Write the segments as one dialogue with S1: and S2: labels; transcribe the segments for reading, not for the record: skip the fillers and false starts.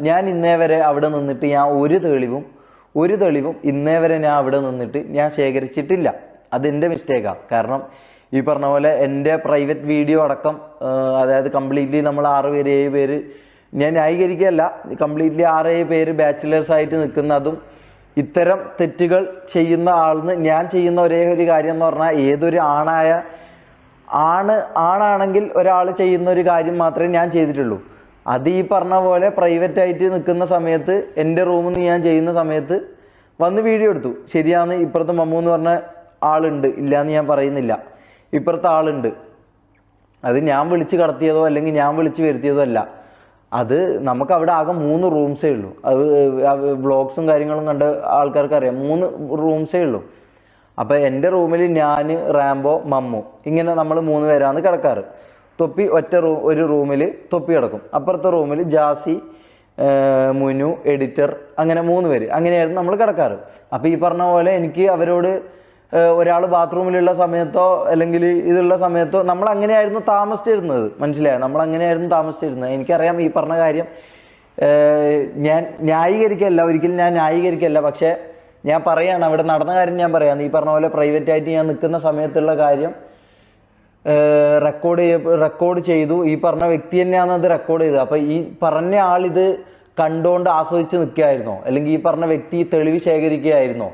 S1: ഞാൻ ഇന്നേ വരെ അവിടെ നിന്നിട്ട് ഞാൻ ഒരു തെളിവും ഇന്നേ വരെ ഞാൻ അവിടെ നിന്നിട്ട് ഞാൻ ശേഖരിച്ചിട്ടില്ല. അതെൻ്റെ മിസ്റ്റേക്കാണ്. കാരണം ഈ പറഞ്ഞ പോലെ എൻ്റെ പ്രൈവറ്റ് വീഡിയോ അടക്കം അതായത് കംപ്ലീറ്റ്ലി നമ്മൾ 6 പേര് 7 പേര് ഞാൻ ന്യായീകരിക്കുകയല്ല, കംപ്ലീറ്റ്ലി 6-7 പേര് ബാച്ചിലേഴ്സായിട്ട് നിൽക്കുന്നതും ഇത്തരം തെറ്റുകൾ ചെയ്യുന്ന ആളിന് ഞാൻ ചെയ്യുന്ന ഒരേ ഒരു കാര്യം എന്ന് പറഞ്ഞാൽ ഏതൊരു ആണാണെങ്കിൽ ഒരാൾ ചെയ്യുന്ന ഒരു കാര്യം മാത്രമേ ഞാൻ ചെയ്തിട്ടുള്ളൂ. അത് ഈ പറഞ്ഞ പോലെ പ്രൈവറ്റായിട്ട് നിൽക്കുന്ന സമയത്ത് എൻ്റെ റൂമിൽ നിന്ന് ഞാൻ ചെയ്യുന്ന സമയത്ത് വന്ന് വീഡിയോ എടുത്തു. ശരിയാണ്, ഇപ്പുറത്ത് മമ്മു എന്ന് പറഞ്ഞ ആളുണ്ട്, ഇല്ലയെന്ന് ഞാൻ പറയുന്നില്ല. ഇപ്പുറത്തെ ആളുണ്ട്. അത് ഞാൻ വിളിച്ച് കടത്തിയതോ അല്ലെങ്കിൽ ഞാൻ വിളിച്ച് വരുത്തിയതോ അല്ല. അത് നമുക്ക് അവിടെ ആകെ 3 റൂംസേ ഉള്ളൂ. അത് വ്ളോഗ്സും കാര്യങ്ങളും കണ്ട ആൾക്കാർക്ക് അറിയാം, 3 റൂംസേ ഉള്ളൂ. അപ്പോൾ എൻ്റെ റൂമിൽ ഞാൻ, റാംബോ, മമ്മു, ഇങ്ങനെ നമ്മൾ 3 പേരാണ് കിടക്കാറ്. തൊപ്പി ഒരു റൂമിൽ തൊപ്പി കിടക്കും. അപ്പുറത്തെ റൂമിൽ ജാസി, മുനു, എഡിറ്റർ, അങ്ങനെ 3 പേര്, അങ്ങനെയായിരുന്നു നമ്മൾ കിടക്കാറ്. അപ്പോൾ ഈ പറഞ്ഞ പോലെ എനിക്ക് അവരോട് ഒരാൾ ബാത്റൂമിലുള്ള സമയത്തോ അല്ലെങ്കിൽ ഇതുള്ള സമയത്തോ നമ്മൾ അങ്ങനെയായിരുന്നു താമസിച്ചിരുന്നത്. മനസ്സിലായോ? നമ്മൾ അങ്ങനെയായിരുന്നു താമസിച്ചിരുന്നത്. എനിക്കറിയാം ഈ പറഞ്ഞ കാര്യം ഞാൻ ന്യായീകരിക്കല്ല, ഒരിക്കലും ഞാൻ ന്യായീകരിക്കല്ല. പക്ഷേ ഞാൻ പറയാണ്, അവിടെ നടന്ന കാര്യം ഞാൻ പറയാം. ഈ പറഞ്ഞ പോലെ പ്രൈവറ്റായിട്ട് ഞാൻ നിൽക്കുന്ന സമയത്തുള്ള കാര്യം റെക്കോർഡ് ചെയ്തു. ഈ പറഞ്ഞ വ്യക്തി തന്നെയാണ് അത് റെക്കോർഡ് ചെയ്തത്. അപ്പോൾ ഈ പറഞ്ഞ ആളിത് കണ്ടുകൊണ്ട് ആസ്വദിച്ച് നിൽക്കുകയായിരുന്നോ, അല്ലെങ്കിൽ ഈ പറഞ്ഞ വ്യക്തി തെളിവ് ശേഖരിക്കുകയായിരുന്നോ?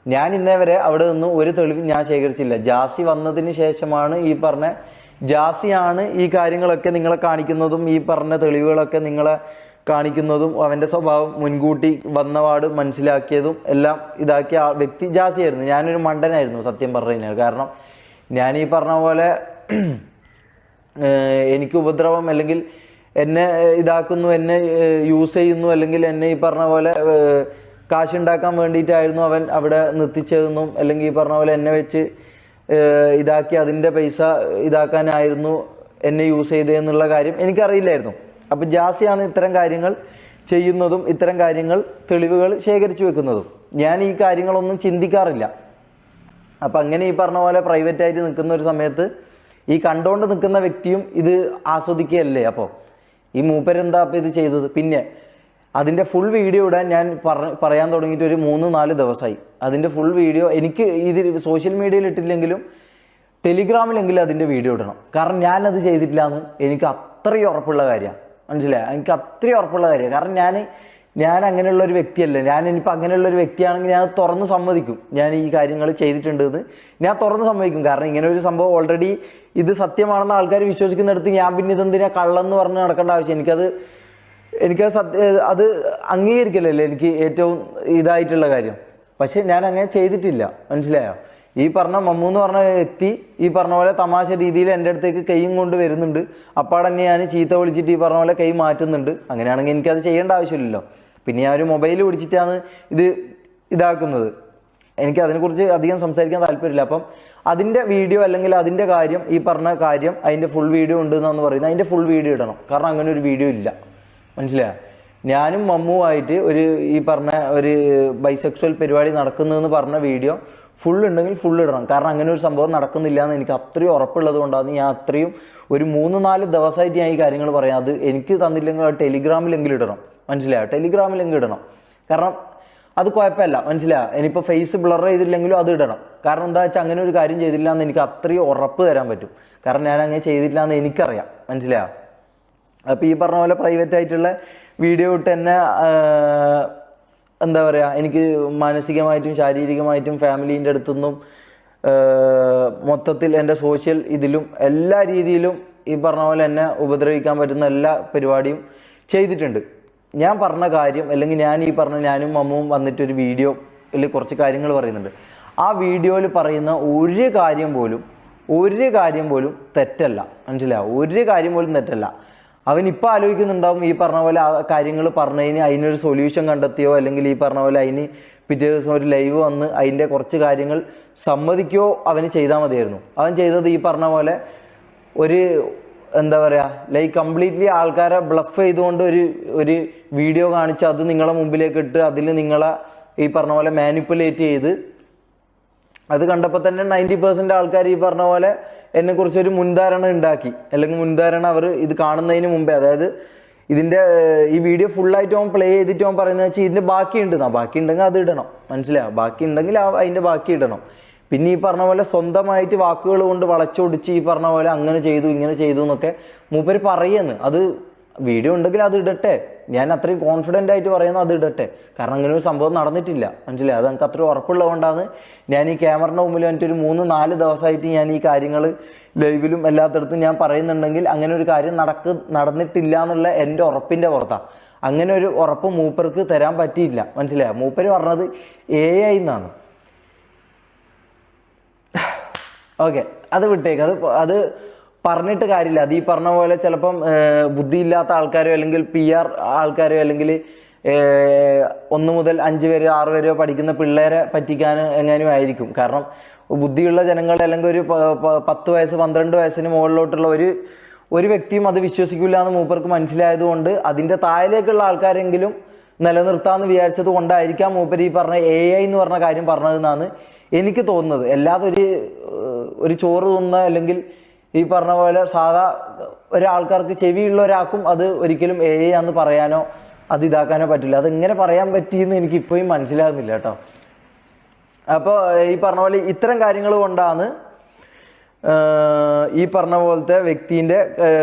S1: ഞാൻ ഇന്നേ വരെ അവിടെ നിന്ന് ഒരു തെളിവ് ഞാൻ ശേഖരിച്ചില്ല. ജാസി വന്നതിന് ശേഷമാണ് ഈ പറഞ്ഞ ജാസിയാണ് ഈ കാര്യങ്ങളൊക്കെ നിങ്ങളെ കാണിക്കുന്നതും ഈ പറഞ്ഞ തെളിവുകളൊക്കെ നിങ്ങളെ കാണിക്കുന്നതും അവൻ്റെ സ്വഭാവം മുൻകൂട്ടി വന്നപാട് മനസ്സിലാക്കിയതും എല്ലാം ഇതാക്കിയ വ്യക്തി ജാസിയായിരുന്നു. ഞാനൊരു മണ്ടനായിരുന്നു സത്യം പറഞ്ഞു കഴിഞ്ഞാൽ. കാരണം ഞാൻ ഈ പറഞ്ഞ പോലെ എനിക്ക് ഉപദ്രവം അല്ലെങ്കിൽ എന്നെ ഇതാക്കുന്നു, എന്നെ യൂസ് ചെയ്യുന്നു, അല്ലെങ്കിൽ എന്നെ ഈ പറഞ്ഞ പോലെ കാശുണ്ടാക്കാൻ വേണ്ടിയിട്ടായിരുന്നു അവൻ അവിടെ നിർത്തിച്ചതെന്നും, അല്ലെങ്കിൽ ഈ പറഞ്ഞ പോലെ എന്നെ വെച്ച് ഇതാക്കി അതിൻ്റെ പൈസ ഇതാക്കാനായിരുന്നു എന്നെ യൂസ് ചെയ്തതെന്നുള്ള കാര്യം എനിക്കറിയില്ലായിരുന്നു. അപ്പോൾ ജാസിയാണ് ഇത്തരം കാര്യങ്ങൾ ചെയ്യുന്നതും ഇത്തരം കാര്യങ്ങൾ തെളിവുകൾ ശേഖരിച്ചു വെക്കുന്നതും. ഞാൻ ഈ കാര്യങ്ങളൊന്നും ചിന്തിക്കാറില്ല. അപ്പം അങ്ങനെ ഈ പറഞ്ഞ പോലെ പ്രൈവറ്റായിട്ട് നിൽക്കുന്ന ഒരു സമയത്ത് ഈ കണ്ടുകൊണ്ട് നിൽക്കുന്ന വ്യക്തിയും ഇത് ആസ്വദിക്കുകയല്ലേ. അപ്പോൾ ഈ മൂപ്പരെന്താ അപ്പോൾ ഇത് ചെയ്തത്? പിന്നെ അതിൻ്റെ ഫുൾ വീഡിയോ ഇടാൻ ഞാൻ പറയാൻ തുടങ്ങിയിട്ട് ഒരു 3-4 ദിവസമായി. അതിൻ്റെ ഫുൾ വീഡിയോ എനിക്ക് ഇത് സോഷ്യൽ മീഡിയയിൽ ഇട്ടില്ലെങ്കിലും ടെലിഗ്രാമിലെങ്കിലും അതിൻ്റെ വീഡിയോ ഇടണം. കാരണം ഞാനത് ചെയ്തിട്ടില്ല എന്ന് എനിക്ക് അത്രയും ഉറപ്പുള്ള കാര്യമാണ്. മനസ്സിലായി? എനിക്ക് അത്രയും ഉറപ്പുള്ള കാര്യമാണ്. കാരണം ഞാൻ അങ്ങനെയുള്ളൊരു വ്യക്തിയല്ല. ഞാനിപ്പോൾ അങ്ങനെയുള്ളൊരു വ്യക്തിയാണെങ്കിൽ ഞാൻ തുറന്ന് സമ്മതിക്കും, ഞാൻ ഈ കാര്യങ്ങൾ ചെയ്തിട്ടുണ്ട് എന്ന് ഞാൻ തുറന്ന് സമ്മതിക്കും. കാരണം ഇങ്ങനെ ഒരു സംഭവം ഓൾറെഡി ഇത് സത്യമാണെന്ന് ആൾക്കാർ വിശ്വസിക്കുന്നിടത്ത് ഞാൻ പിന്നെ ഇതെന്തിനാ കള്ളെന്ന് പറഞ്ഞ് നടക്കേണ്ട ആവശ്യം? അത് അംഗീകരിക്കലല്ലേ എനിക്ക് ഏറ്റവും ഇതായിട്ടുള്ള കാര്യം. പക്ഷേ ഞാൻ അങ്ങനെ ചെയ്തിട്ടില്ല. മനസ്സിലായോ? ഈ പറഞ്ഞ മമ്മു എന്ന് പറഞ്ഞ വ്യക്തി ഈ പറഞ്ഞ പോലെ തമാശ രീതിയിൽ എൻ്റെ അടുത്തേക്ക് കൈയും കൊണ്ട് വരുന്നുണ്ട്. അപ്പാടന്നെ ഞാൻ ചീത്ത വിളിച്ചിട്ട് ഈ പറഞ്ഞ പോലെ കൈ മാറ്റുന്നുണ്ട്. അങ്ങനെയാണെങ്കിൽ എനിക്കത് ചെയ്യേണ്ട ആവശ്യമില്ലല്ലോ. പിന്നെ ഞാൻ ഒരു മൊബൈൽ പിടിച്ചിട്ടാണ് ഇതാക്കുന്നത്. എനിക്ക് അതിനെക്കുറിച്ച് അധികം സംസാരിക്കാൻ താല്പര്യമില്ല. അപ്പം അതിൻ്റെ വീഡിയോ അല്ലെങ്കിൽ അതിൻ്റെ കാര്യം, ഈ പറഞ്ഞ കാര്യം അതിൻ്റെ ഫുൾ വീഡിയോ ഉണ്ട് എന്നാണ് പറയുന്നത്. അതിൻ്റെ ഫുൾ വീഡിയോ ഇടണം. കാരണം അങ്ങനെ ഒരു വീഡിയോ ഇല്ല. മനസ്സിലായോ? ഞാനും മമ്മുവായിട്ട് ഈ പറഞ്ഞ ഒരു ബൈസെക്സ്വൽ പരിപാടി നടക്കുന്നതെന്ന് പറഞ്ഞ വീഡിയോ ഫുൾ ഉണ്ടെങ്കിൽ ഫുൾ ഇടണം. കാരണം അങ്ങനെ ഒരു സംഭവം നടക്കുന്നില്ല എന്ന് എനിക്ക് അത്രയും ഉറപ്പുള്ളത് കൊണ്ടാണ് ഞാൻ അത്രയും ഒരു 3-4 ദിവസമായിട്ട് ഞാൻ ഈ കാര്യങ്ങൾ പറയാം. അത് എനിക്ക് തന്നില്ലെങ്കിൽ അത് ടെലിഗ്രാമിലെങ്കിലും ഇടണം. മനസ്സിലായോ? ടെലിഗ്രാമിലെങ്കിലും ഇടണം. കാരണം അത് കുഴപ്പമില്ല. മനസ്സിലായോ? ഇനിയിപ്പോൾ ഫേസ് ബ്ലർ ചെയ്തില്ലെങ്കിലും അത് ഇടണം. കാരണം എന്താ വെച്ചാൽ അങ്ങനെ ഒരു കാര്യം ചെയ്തില്ല എന്ന് എനിക്ക് അത്രയും ഉറപ്പ് തരാൻ പറ്റും. കാരണം ഞാൻ അങ്ങനെ ചെയ്തിട്ടില്ല എന്ന് എനിക്കറിയാം. മനസ്സിലായോ? അപ്പോൾ ഈ പറഞ്ഞ പോലെ പ്രൈവറ്റായിട്ടുള്ള വീഡിയോ ഇട്ട് എന്നെ എന്താ പറയുക, എനിക്ക് മാനസികമായിട്ടും ശാരീരികമായിട്ടും ഫാമിലീൻ്റെ അടുത്തുനിന്നും മൊത്തത്തിൽ എൻ്റെ സോഷ്യൽ ഇതിലും എല്ലാ രീതിയിലും ഈ പറഞ്ഞ പോലെ എന്നെ ഉപദ്രവിക്കാൻ പറ്റുന്ന എല്ലാ പരിപാടിയും ചെയ്തിട്ടുണ്ട്. ഞാൻ പറഞ്ഞ കാര്യം അല്ലെങ്കിൽ ഞാനും മമ്മുവും വന്നിട്ടൊരു വീഡിയോയിൽ കുറച്ച് കാര്യങ്ങൾ പറയുന്നുണ്ട്. ആ വീഡിയോയിൽ പറയുന്ന ഒരു കാര്യം പോലും തെറ്റല്ല. മനസ്സിലാവും? ഒരു കാര്യം പോലും തെറ്റല്ല. അവനിപ്പോൾ ആലോചിക്കുന്നുണ്ടാവും ഈ പറഞ്ഞ പോലെ ആ കാര്യങ്ങൾ പറഞ്ഞതിന് അതിനൊരു സൊല്യൂഷൻ കണ്ടെത്തിയോ, അല്ലെങ്കിൽ ഈ പറഞ്ഞ പോലെ അതിന് പിറ്റേ ദിവസം ഒരു ലൈവ് വന്ന് അതിൻ്റെ കുറച്ച് കാര്യങ്ങൾ സമ്മതിക്കുകയോ അവന് ചെയ്താൽ മതിയായിരുന്നു. അവൻ ചെയ്തത് ഈ പറഞ്ഞ പോലെ എന്താ പറയുക, ലൈക്ക് കംപ്ലീറ്റ്ലി ആൾക്കാരെ ബ്ലഫ് ചെയ്തുകൊണ്ട് ഒരു വീഡിയോ കാണിച്ച് അത് നിങ്ങളെ മുമ്പിലേക്ക് ഇട്ട് അതിൽ നിങ്ങളെ ഈ പറഞ്ഞ പോലെ മാനിപ്പുലേറ്റ് ചെയ്ത് അത് കണ്ടപ്പോൾ തന്നെ 90% ആൾക്കാർ ഈ പറഞ്ഞ പോലെ എന്നെക്കുറിച്ചൊരു മുൻധാരണ ഉണ്ടാക്കി. അല്ലെങ്കിൽ മുൻധാരണ അവർ ഇത് കാണുന്നതിന് മുമ്പേ, അതായത് ഇതിൻ്റെ ഈ വീഡിയോ ഫുള്ളായിട്ട് അവൻ പ്ലേ ചെയ്തിട്ട് അവൻ പറയുന്നത് വെച്ചാൽ ഇതിൻ്റെ ബാക്കി ഉണ്ടെങ്കിൽ അത് ഇടണം, മനസ്സിലായോ? ബാക്കി ഉണ്ടെങ്കിൽ അതിൻ്റെ ബാക്കി ഇടണം. പിന്നെ ഈ പറഞ്ഞ പോലെ സ്വന്തമായിട്ട് വാക്കുകൾ കൊണ്ട് വളച്ചൊടിച്ച് ഈ പറഞ്ഞ പോലെ അങ്ങനെ ചെയ്തു ഇങ്ങനെ ചെയ്തു എന്നൊക്കെ മൂപ്പര് പറയുന്നു. അത് വീഡിയോ ഉണ്ടെങ്കിൽ അത് ഇടട്ടെ, ഞാൻ അത്രയും കോൺഫിഡൻ്റ് ആയിട്ട് പറയുന്നു അത് ഇടട്ടെ. കാരണം അങ്ങനെ ഒരു സംഭവം നടന്നിട്ടില്ല, മനസ്സിലായി? അത് എനിക്ക് അത്രയും ഉറപ്പുള്ളതുകൊണ്ടാണ് ഞാൻ ഈ ക്യാമറയുടെ മുമ്പിൽ വന്നിട്ട് ഒരു 3-4 ദിവസമായിട്ട് ഞാൻ ഈ കാര്യങ്ങൾ ലൈവിലും എല്ലാത്തിടത്തും ഞാൻ പറയുന്നുണ്ടെങ്കിൽ അങ്ങനെ ഒരു കാര്യം നടന്നിട്ടില്ല എന്നുള്ള എൻ്റെ ഉറപ്പിൻ്റെ പുറത്താണ്. അങ്ങനെ ഒരു ഉറപ്പ് മൂപ്പർക്ക് തരാൻ പറ്റിയില്ല, മനസ്സിലായോ? മൂപ്പര് പറഞ്ഞത് AI എന്നാണ്. ഓക്കെ, അത് വിട്ടേക്ക്. അത് പറഞ്ഞിട്ട് കാര്യമില്ല. അത് ഈ പറഞ്ഞ പോലെ ചിലപ്പം ബുദ്ധിയില്ലാത്ത ആൾക്കാരോ അല്ലെങ്കിൽ PR ആൾക്കാരോ അല്ലെങ്കിൽ 1 മുതൽ 5 വരെ 6 വരെയോ പഠിക്കുന്ന പിള്ളേരെ പറ്റിക്കാൻ എങ്ങനെയും ആയിരിക്കും. കാരണം ബുദ്ധിയുള്ള ജനങ്ങൾ അല്ലെങ്കിൽ ഒരു 10 വയസ്സ് 12 വയസ്സിന് മുകളിലോട്ടുള്ള ഒരു വ്യക്തിയും അത് വിശ്വസിക്കില്ല എന്ന് മൂപ്പർക്ക് മനസ്സിലായതുകൊണ്ട് അതിൻ്റെ താഴേക്കുള്ള ആൾക്കാരെങ്കിലും നിലനിർത്താമെന്ന് വിചാരിച്ചത് കൊണ്ടായിരിക്കാം മൂപ്പർ ഈ പറഞ്ഞ AI എന്ന് പറഞ്ഞ കാര്യം പറഞ്ഞതെന്നാണ് എനിക്ക് തോന്നുന്നത്. അല്ലാതെ ഒരു ചോറ് തിന്ന അല്ലെങ്കിൽ ഈ പറഞ്ഞ പോലെ സാധാ ഒരാൾക്കാർക്ക് ചെവിയുള്ള ഒരാൾക്കും അത് ഒരിക്കലും AI ആണെന്ന് പറയാനോ അത് ഇതാക്കാനോ പറ്റില്ല. അതെങ്ങനെ പറയാൻ പറ്റിയെന്ന് എനിക്ക് ഇപ്പോഴും മനസ്സിലാകുന്നില്ല കേട്ടോ. അപ്പോൾ ഈ പറഞ്ഞ പോലെ ഇത്തരം കാര്യങ്ങൾ കൊണ്ടാണ് ഈ പറഞ്ഞ പോലത്തെ വ്യക്തിൻ്റെ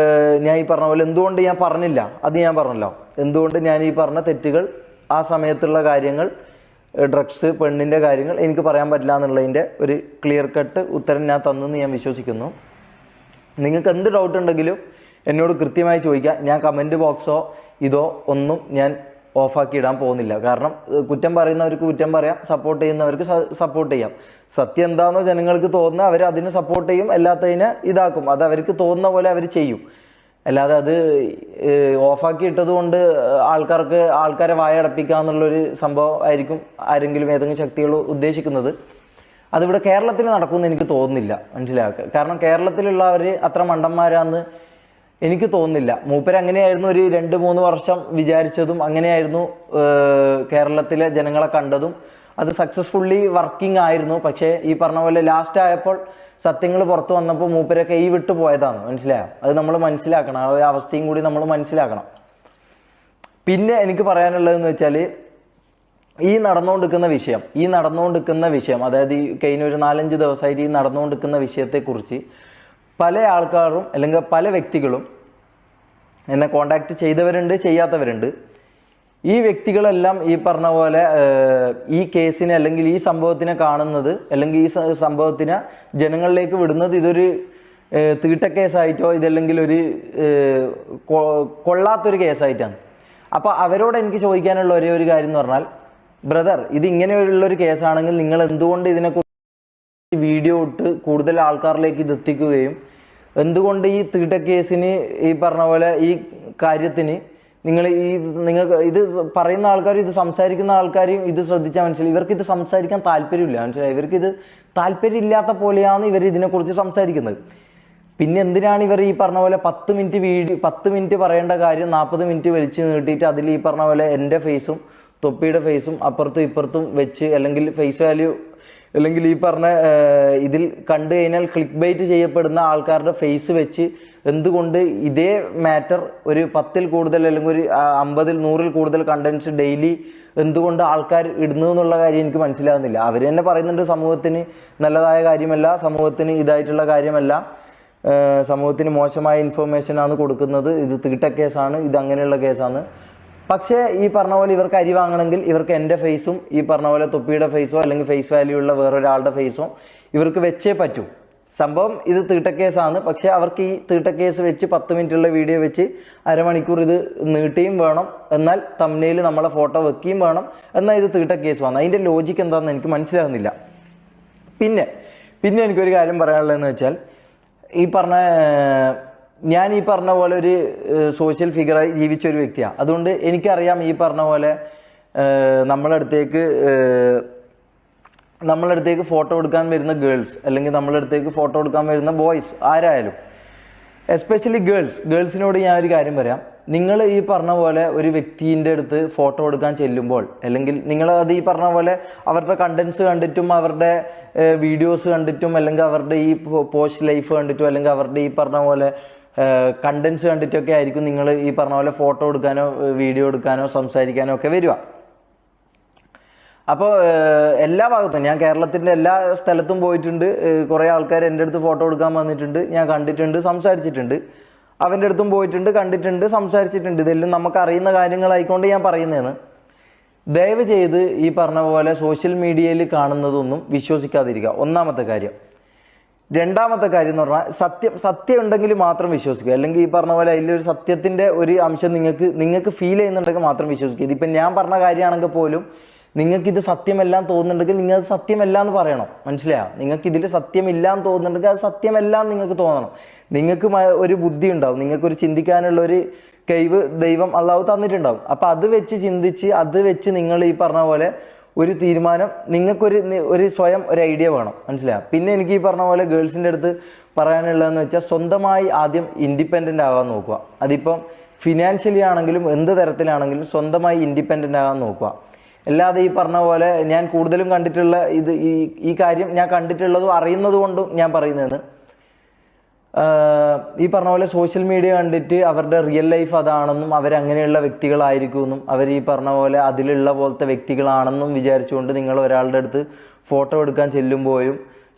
S1: ഞാൻ ഈ പറഞ്ഞ പോലെ എന്തുകൊണ്ട് ഞാൻ പറഞ്ഞില്ല, അത് ഞാൻ പറഞ്ഞല്ലോ. എന്തുകൊണ്ട് ഞാൻ ഈ പറഞ്ഞ തെറ്റുകൾ ആ സമയത്തുള്ള കാര്യങ്ങൾ, ഡ്രഗ്സ്, പെണ്ണിൻ്റെ കാര്യങ്ങൾ എനിക്ക് പറയാൻ പറ്റില്ല എന്നുള്ളതിൻ്റെ ഒരു ക്ലിയർ കട്ട് ഉത്തരം ഞാൻ തന്നെന്ന് ഞാൻ വിശ്വസിക്കുന്നു. നിങ്ങൾക്ക് എന്ത് ഡൗട്ട് ഉണ്ടെങ്കിലും എന്നോട് കൃത്യമായി ചോദിക്കാം. ഞാൻ കമൻറ്റ് ബോക്സോ ഇതോ ഒന്നും ഞാൻ ഓഫാക്കി ഇടാൻ പോകുന്നില്ല. കാരണം കുറ്റം പറയുന്നവർക്ക് കുറ്റം പറയാം, സപ്പോർട്ട് ചെയ്യുന്നവർക്ക് സപ്പോർട്ട് ചെയ്യാം. സത്യം എന്താണെന്നോ ജനങ്ങൾക്ക് തോന്നുന്ന അവർ അതിന് സപ്പോർട്ട് ചെയ്യും, അല്ലാത്തതിനെ ഇതാക്കും. അത് അവർക്ക് തോന്നുന്ന പോലെ അവർ ചെയ്യും. അല്ലാതെ അത് ഓഫാക്കി ഇട്ടത് കൊണ്ട് ആൾക്കാരെ വായടപ്പിക്കുക എന്നുള്ളൊരു സംഭവം ആയിരിക്കും ആരെങ്കിലും ഏതെങ്കിലും ശക്തികൾ ഉദ്ദേശിക്കുന്നത്. അതിവിടെ കേരളത്തിൽ നടക്കുമെന്ന് എനിക്ക് തോന്നുന്നില്ല, മനസ്സിലാക്കുക. കാരണം കേരളത്തിലുള്ളവർ അത്ര മണ്ടന്മാരാന്ന് എനിക്ക് തോന്നുന്നില്ല. മൂപ്പര് അങ്ങനെയായിരുന്നു ഒരു 2-3 വർഷം വിചാരിച്ചതും, അങ്ങനെയായിരുന്നു കേരളത്തിലെ ജനങ്ങളെ കണ്ടതും. അത് സക്സസ്ഫുള്ളി വർക്കിംഗ് ആയിരുന്നു. പക്ഷേ ഈ പറഞ്ഞ പോലെ ലാസ്റ്റ് ആയപ്പോൾ സത്യങ്ങൾ പുറത്തു വന്നപ്പോൾ മൂപ്പരെ കൈ വിട്ടു പോയതാണ്, മനസ്സിലായോ? അത് നമ്മൾ മനസ്സിലാക്കണം, ആ ഒരു അവസ്ഥയും കൂടി നമ്മൾ മനസ്സിലാക്കണം. പിന്നെ എനിക്ക് പറയാനുള്ളതെന്ന് വെച്ചാൽ ഈ നടന്നുകൊണ്ടിരിക്കുന്ന വിഷയം അതായത് ഈ കഴിഞ്ഞ ഒരു 4-5 ദിവസമായിട്ട് ഈ നടന്നുകൊണ്ടിരിക്കുന്ന വിഷയത്തെക്കുറിച്ച് പല ആൾക്കാരും അല്ലെങ്കിൽ പല വ്യക്തികളും എന്നെ കോണ്ടാക്ട് ചെയ്തവരുണ്ട്, ചെയ്യാത്തവരുണ്ട്. ഈ വ്യക്തികളെല്ലാം ഈ പറഞ്ഞ പോലെ ഈ കേസിനെ അല്ലെങ്കിൽ ഈ സംഭവത്തിനെ കാണുന്നത് അല്ലെങ്കിൽ ഈ സംഭവത്തിനെ ജനങ്ങളിലേക്ക് വിടുന്നത് ഇതൊരു തീട്ടക്കേസായിട്ടോ ഇതല്ലെങ്കിൽ ഒരു കൊള്ളാത്തൊരു കേസായിട്ടാണ്. അപ്പോൾ അവരോട് എനിക്ക് ചോദിക്കാനുള്ള ഒരേ ഒരു കാര്യം എന്ന് പറഞ്ഞാൽ, ബ്രദർ, ഇതിങ്ങനെയുള്ളൊരു കേസാണെങ്കിൽ നിങ്ങൾ എന്തുകൊണ്ട് ഇതിനെക്കുറിച്ച് വീഡിയോ ഇട്ട് കൂടുതൽ ആൾക്കാരിലേക്ക് ഇത് എത്തിക്കുകയും എന്തുകൊണ്ട് ഈ തീട്ടക്കേസിന് ഈ പറഞ്ഞ പോലെ ഈ കാര്യത്തിന് നിങ്ങൾക്ക് ഇത് പറയുന്ന ആൾക്കാരും ഇത് സംസാരിക്കുന്ന ആൾക്കാരും ഇത് ശ്രദ്ധിച്ചാൽ മനസ്സിലായി, ഇവർക്ക് ഇത് സംസാരിക്കാൻ താല്പര്യമില്ല, മനസ്സിലായി? ഇവർക്കിത് താല്പര്യമില്ലാത്ത പോലെയാണ് ഇവർ ഇതിനെക്കുറിച്ച് സംസാരിക്കുന്നത്. പിന്നെ എന്തിനാണ് ഇവർ ഈ പറഞ്ഞ പോലെ 10 മിനിറ്റ് പറയേണ്ട കാര്യം 40 മിനിറ്റ് വലിച്ചു നീട്ടിയിട്ട് അതിൽ ഈ പറഞ്ഞ പോലെ എൻ്റെ ഫേസും തൊപ്പിയുടെ ഫേസും അപ്പുറത്തും ഇപ്പുറത്തും വെച്ച് അല്ലെങ്കിൽ ഫേസ് വാല്യൂ അല്ലെങ്കിൽ ഈ പറഞ്ഞ ഇതിൽ കണ്ടു കഴിഞ്ഞാൽ ക്ലിക്ക് ബൈറ്റ് ചെയ്യപ്പെടുന്ന ആൾക്കാരുടെ ഫേസ് വെച്ച് എന്തുകൊണ്ട് ഇതേ മാറ്റർ ഒരു 10-ൽ കൂടുതൽ അല്ലെങ്കിൽ ഒരു 50-ൽ 100-ൽ കൂടുതൽ കണ്ടൻസ് ഡെയിലി എന്തുകൊണ്ട് ആൾക്കാർ ഇടുന്നു എന്നുള്ള കാര്യം എനിക്ക് മനസ്സിലാകുന്നില്ല. അവർ തന്നെ പറയുന്നുണ്ട് സമൂഹത്തിന് നല്ലതായ കാര്യമല്ല, സമൂഹത്തിന് ഇതായിട്ടുള്ള കാര്യമല്ല, സമൂഹത്തിന് മോശമായ ഇൻഫർമേഷനാണ് കൊടുക്കുന്നത്, ഇത് തീട്ടക്കേസാണ്, ഇത് അങ്ങനെയുള്ള കേസാണ്. പക്ഷേ ഈ പറഞ്ഞ പോലെ ഇവർക്ക് അരി വാങ്ങണമെങ്കിൽ ഇവർക്ക് എൻ്റെ ഫേസും ഈ പറഞ്ഞ പോലെ തൊപ്പിയുടെ ഫേസോ അല്ലെങ്കിൽ ഫേസ് വാല്യൂ ഉള്ള വേറൊരാളുടെ ഫേസോ ഇവർക്ക് വെച്ചേ പറ്റൂ. സംഭവം ഇത് തീട്ടക്കേസാണ്. പക്ഷേ അവർക്ക് ഈ തീട്ടക്കേസ് വെച്ച് 10 മിനിറ്റുള്ള വീഡിയോ വെച്ച് അരമണിക്കൂർ ഇത് നീട്ടുകയും വേണം, എന്നാൽ തംബ്നെയിൽ നമ്മളെ ഫോട്ടോ വെക്കുകയും വേണം, എന്നാൽ ഇത് തീട്ടക്കേസ് വന്നു. അതിൻ്റെ ലോജിക്ക് എന്താണെന്ന് എനിക്ക് മനസ്സിലാകുന്നില്ല. പിന്നെ എനിക്കൊരു കാര്യം പറയാനുള്ളതെന്ന് വെച്ചാൽ, ഞാൻ ഈ പറഞ്ഞ പോലെ ഒരു സോഷ്യൽ ഫിഗറായി ജീവിച്ച ഒരു വ്യക്തിയാണ്. അതുകൊണ്ട് എനിക്കറിയാം ഈ പറഞ്ഞ പോലെ നമ്മളടുത്തേക്ക് ഫോട്ടോ എടുക്കാൻ വരുന്ന ഗേൾസ് അല്ലെങ്കിൽ നമ്മളടുത്തേക്ക് ഫോട്ടോ എടുക്കാൻ വരുന്ന ബോയ്സ് ആരായാലും, എസ്പെഷ്യലി ഗേൾസിനോട് ഞാൻ ഒരു കാര്യം പറയാം. നിങ്ങൾ ഈ പറഞ്ഞ പോലെ ഒരു വ്യക്തിൻ്റെ അടുത്ത് ഫോട്ടോ എടുക്കാൻ ചെല്ലുമ്പോൾ അല്ലെങ്കിൽ നിങ്ങൾ അത് ഈ പറഞ്ഞ പോലെ അവരുടെ കണ്ടൻസ് കണ്ടിട്ടും അവരുടെ വീഡിയോസ് കണ്ടിട്ടും അല്ലെങ്കിൽ അവരുടെ ഈ പോസ്റ്റ് ലൈഫ് കണ്ടിട്ടും അല്ലെങ്കിൽ അവരുടെ ഈ പറഞ്ഞ പോലെ കണ്ടൻസ് കണ്ടിട്ടൊക്കെ ആയിരിക്കും നിങ്ങൾ ഈ പറഞ്ഞ പോലെ ഫോട്ടോ എടുക്കാനോ വീഡിയോ എടുക്കാനോ സംസാരിക്കാനോ ഒക്കെ വരിക. അപ്പോൾ എല്ലാ ഭാഗത്തും ഞാൻ കേരളത്തിൻ്റെ എല്ലാ സ്ഥലത്തും പോയിട്ടുണ്ട്. കുറേ ആൾക്കാർ എൻ്റെ അടുത്ത് ഫോട്ടോ എടുക്കാൻ വന്നിട്ടുണ്ട്, ഞാൻ കണ്ടിട്ടുണ്ട്, സംസാരിച്ചിട്ടുണ്ട്. അവൻ്റെ അടുത്തും പോയിട്ടുണ്ട്, കണ്ടിട്ടുണ്ട്, സംസാരിച്ചിട്ടുണ്ട്. ഇതെല്ലാം നമുക്ക് അറിയുന്ന കാര്യങ്ങളായിക്കൊണ്ട് ഞാൻ പറയുന്നതാണ്. ദയവ് ചെയ്ത് ഈ പറഞ്ഞ പോലെ സോഷ്യൽ മീഡിയയിൽ കാണുന്നതൊന്നും വിശ്വസിക്കാതിരിക്കുക, ഒന്നാമത്തെ കാര്യം. രണ്ടാമത്തെ കാര്യം എന്ന് പറഞ്ഞാൽ സത്യം ഉണ്ടെങ്കിൽ മാത്രം വിശ്വസിക്കുക. അല്ലെങ്കിൽ ഈ പറഞ്ഞ പോലെ അതിലൊരു സത്യത്തിൻ്റെ ഒരു അംശം നിങ്ങൾക്ക് ഫീൽ ചെയ്യുന്നുണ്ടെങ്കിൽ മാത്രം വിശ്വസിക്കുക. ഇതിപ്പം ഞാൻ പറഞ്ഞ കാര്യമാണെങ്കിൽ പോലും നിങ്ങൾക്കിത് സത്യമല്ല എന്ന് തോന്നുന്നുണ്ടെങ്കിൽ നിങ്ങൾ അത് സത്യമല്ല എന്ന് പറയണം. മനസ്സിലായോ? നിങ്ങൾക്ക് ഇതിൽ സത്യമില്ല എന്ന് തോന്നുന്നുണ്ടെങ്കിൽ അത് സത്യമല്ല എന്ന് നിങ്ങൾക്ക് തോന്നണം. നിങ്ങൾക്ക് ഒരു ബുദ്ധി ഉണ്ടാവും, നിങ്ങൾക്കൊരു ചിന്തിക്കാനുള്ള ഒരു കഴിവ് ദൈവം അള്ളാഹു തന്നിട്ടുണ്ടാവും. അപ്പം അത് വെച്ച് ചിന്തിച്ച് അത് വെച്ച് നിങ്ങൾ ഈ പറഞ്ഞ പോലെ ഒരു തീരുമാനം നിങ്ങൾക്കൊരു സ്വയം ഒരു ഐഡിയ വേണം. മനസ്സിലായോ? പിന്നെ എനിക്ക് ഈ പറഞ്ഞ പോലെ ഗേൾസിൻ്റെ അടുത്ത് പറയാനുള്ളതെന്ന് വെച്ചാൽ സ്വന്തമായി ആദ്യം ഇൻഡിപെൻഡൻ്റ് ആകാൻ നോക്കുക. അതിപ്പം ഫിനാൻഷ്യലി ആണെങ്കിലും എന്ത് തരത്തിലാണെങ്കിലും സ്വന്തമായി ഇൻഡിപെൻഡൻ്റ് ആകാൻ നോക്കുക. അല്ലാതെ ഈ പറഞ്ഞ പോലെ ഞാൻ കൂടുതലും കണ്ടിട്ടുള്ള ഈ കാര്യം ഞാൻ കണ്ടിട്ടുള്ളതും അറിയുന്നത് കൊണ്ടും ഞാൻ പറയുന്നതാണ്. ഈ പറഞ്ഞ പോലെ സോഷ്യൽ മീഡിയ കണ്ടിട്ട് അവരുടെ റിയൽ ലൈഫ് അതാണെന്നും അവരങ്ങനെയുള്ള വ്യക്തികളായിരിക്കുമെന്നും അവർ ഈ പറഞ്ഞ പോലെ അതിലുള്ള പോലത്തെ വ്യക്തികളാണെന്നും വിചാരിച്ചുകൊണ്ട് നിങ്ങൾ ഒരാളുടെ അടുത്ത് ഫോട്ടോ എടുക്കാൻ ചെല്ലുമ്പോഴും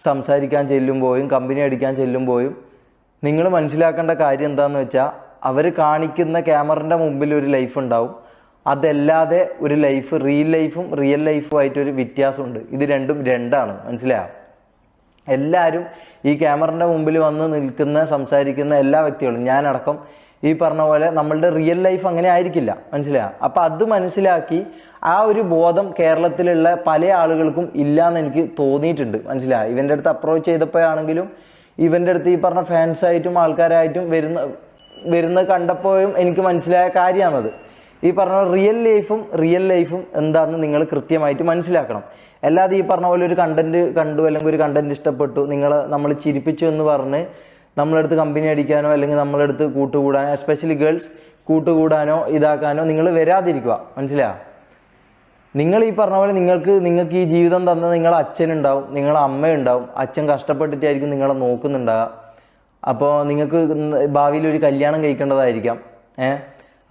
S1: സംസാരിക്കാൻ ചെല്ലുമ്പോഴും കമ്പനി അടിക്കാൻ ചെല്ലുമ്പോഴും നിങ്ങൾ മനസ്സിലാക്കേണ്ട കാര്യം എന്താണെന്ന് വെച്ചാൽ അവർ കാണിക്കുന്ന ക്യാമറൻ്റെ മുമ്പിൽ ഒരു ലൈഫ് ഉണ്ടാവും. അതല്ലാതെ ഒരു ലൈഫ് റിയൽ ലൈഫുമായിട്ടൊരു വ്യത്യാസമുണ്ട്. ഇത് രണ്ടാണ്. മനസ്സിലായോ? എല്ലാവരും ഈ ക്യാമറൻ്റെ മുമ്പിൽ വന്ന് നിൽക്കുന്ന സംസാരിക്കുന്ന എല്ലാ വ്യക്തികളും ഞാനടക്കം ഈ പറഞ്ഞ പോലെ നമ്മളുടെ റിയൽ ലൈഫ് അങ്ങനെ ആയിരിക്കില്ല. മനസ്സിലായോ? അപ്പം അത് മനസ്സിലാക്കി ആ ഒരു ബോധം കേരളത്തിലുള്ള പല ആളുകൾക്കും ഇല്ല എന്ന് എനിക്ക് തോന്നിയിട്ടുണ്ട്. മനസ്സിലായോ? ഇവൻ്റെ അടുത്ത് അപ്രോച്ച് ചെയ്തപ്പോഴാണെങ്കിലും ഇവൻ്റെ അടുത്ത് ഈ പറഞ്ഞ ഫാൻസായിട്ടും ആൾക്കാരായിട്ടും വരുന്ന കണ്ടപ്പോഴും എനിക്ക് മനസ്സിലായ കാര്യമാണത്. ഈ പറഞ്ഞ റിയൽ ലൈഫും എന്താണെന്ന് നിങ്ങൾ കൃത്യമായിട്ട് മനസ്സിലാക്കണം. അല്ലാതെ ഈ പറഞ്ഞ പോലെ ഒരു കണ്ടന്റ് കണ്ടു അല്ലെങ്കിൽ ഒരു കണ്ടന്റ് ഇഷ്ടപ്പെട്ടു നമ്മൾ ചിരിപ്പിച്ചു എന്ന് പറഞ്ഞ് നമ്മളെടുത്ത് കമ്പനി അടിക്കാനോ അല്ലെങ്കിൽ നമ്മളെടുത്ത് കൂട്ടുകൂടാനോ, എസ്പെഷ്യലി ഗേൾസ് കൂട്ടുകൂടാനോ ഇതാക്കാനോ നിങ്ങൾ വരാതിരിക്കുക. മനസ്സിലായോ? നിങ്ങൾ ഈ പറഞ്ഞ പോലെ നിങ്ങൾക്ക് ഈ ജീവിതം തന്ന നിങ്ങളെ അച്ഛനുണ്ടാവും, നിങ്ങളെ അമ്മയുണ്ടാവും. അച്ഛൻ കഷ്ടപ്പെട്ടിട്ടായിരിക്കും നിങ്ങളെ നോക്കുന്നുണ്ടാകുക. അപ്പോൾ നിങ്ങൾക്ക് ഭാവിയിൽ ഒരു കല്യാണം കഴിക്കേണ്ടതായിരിക്കാം.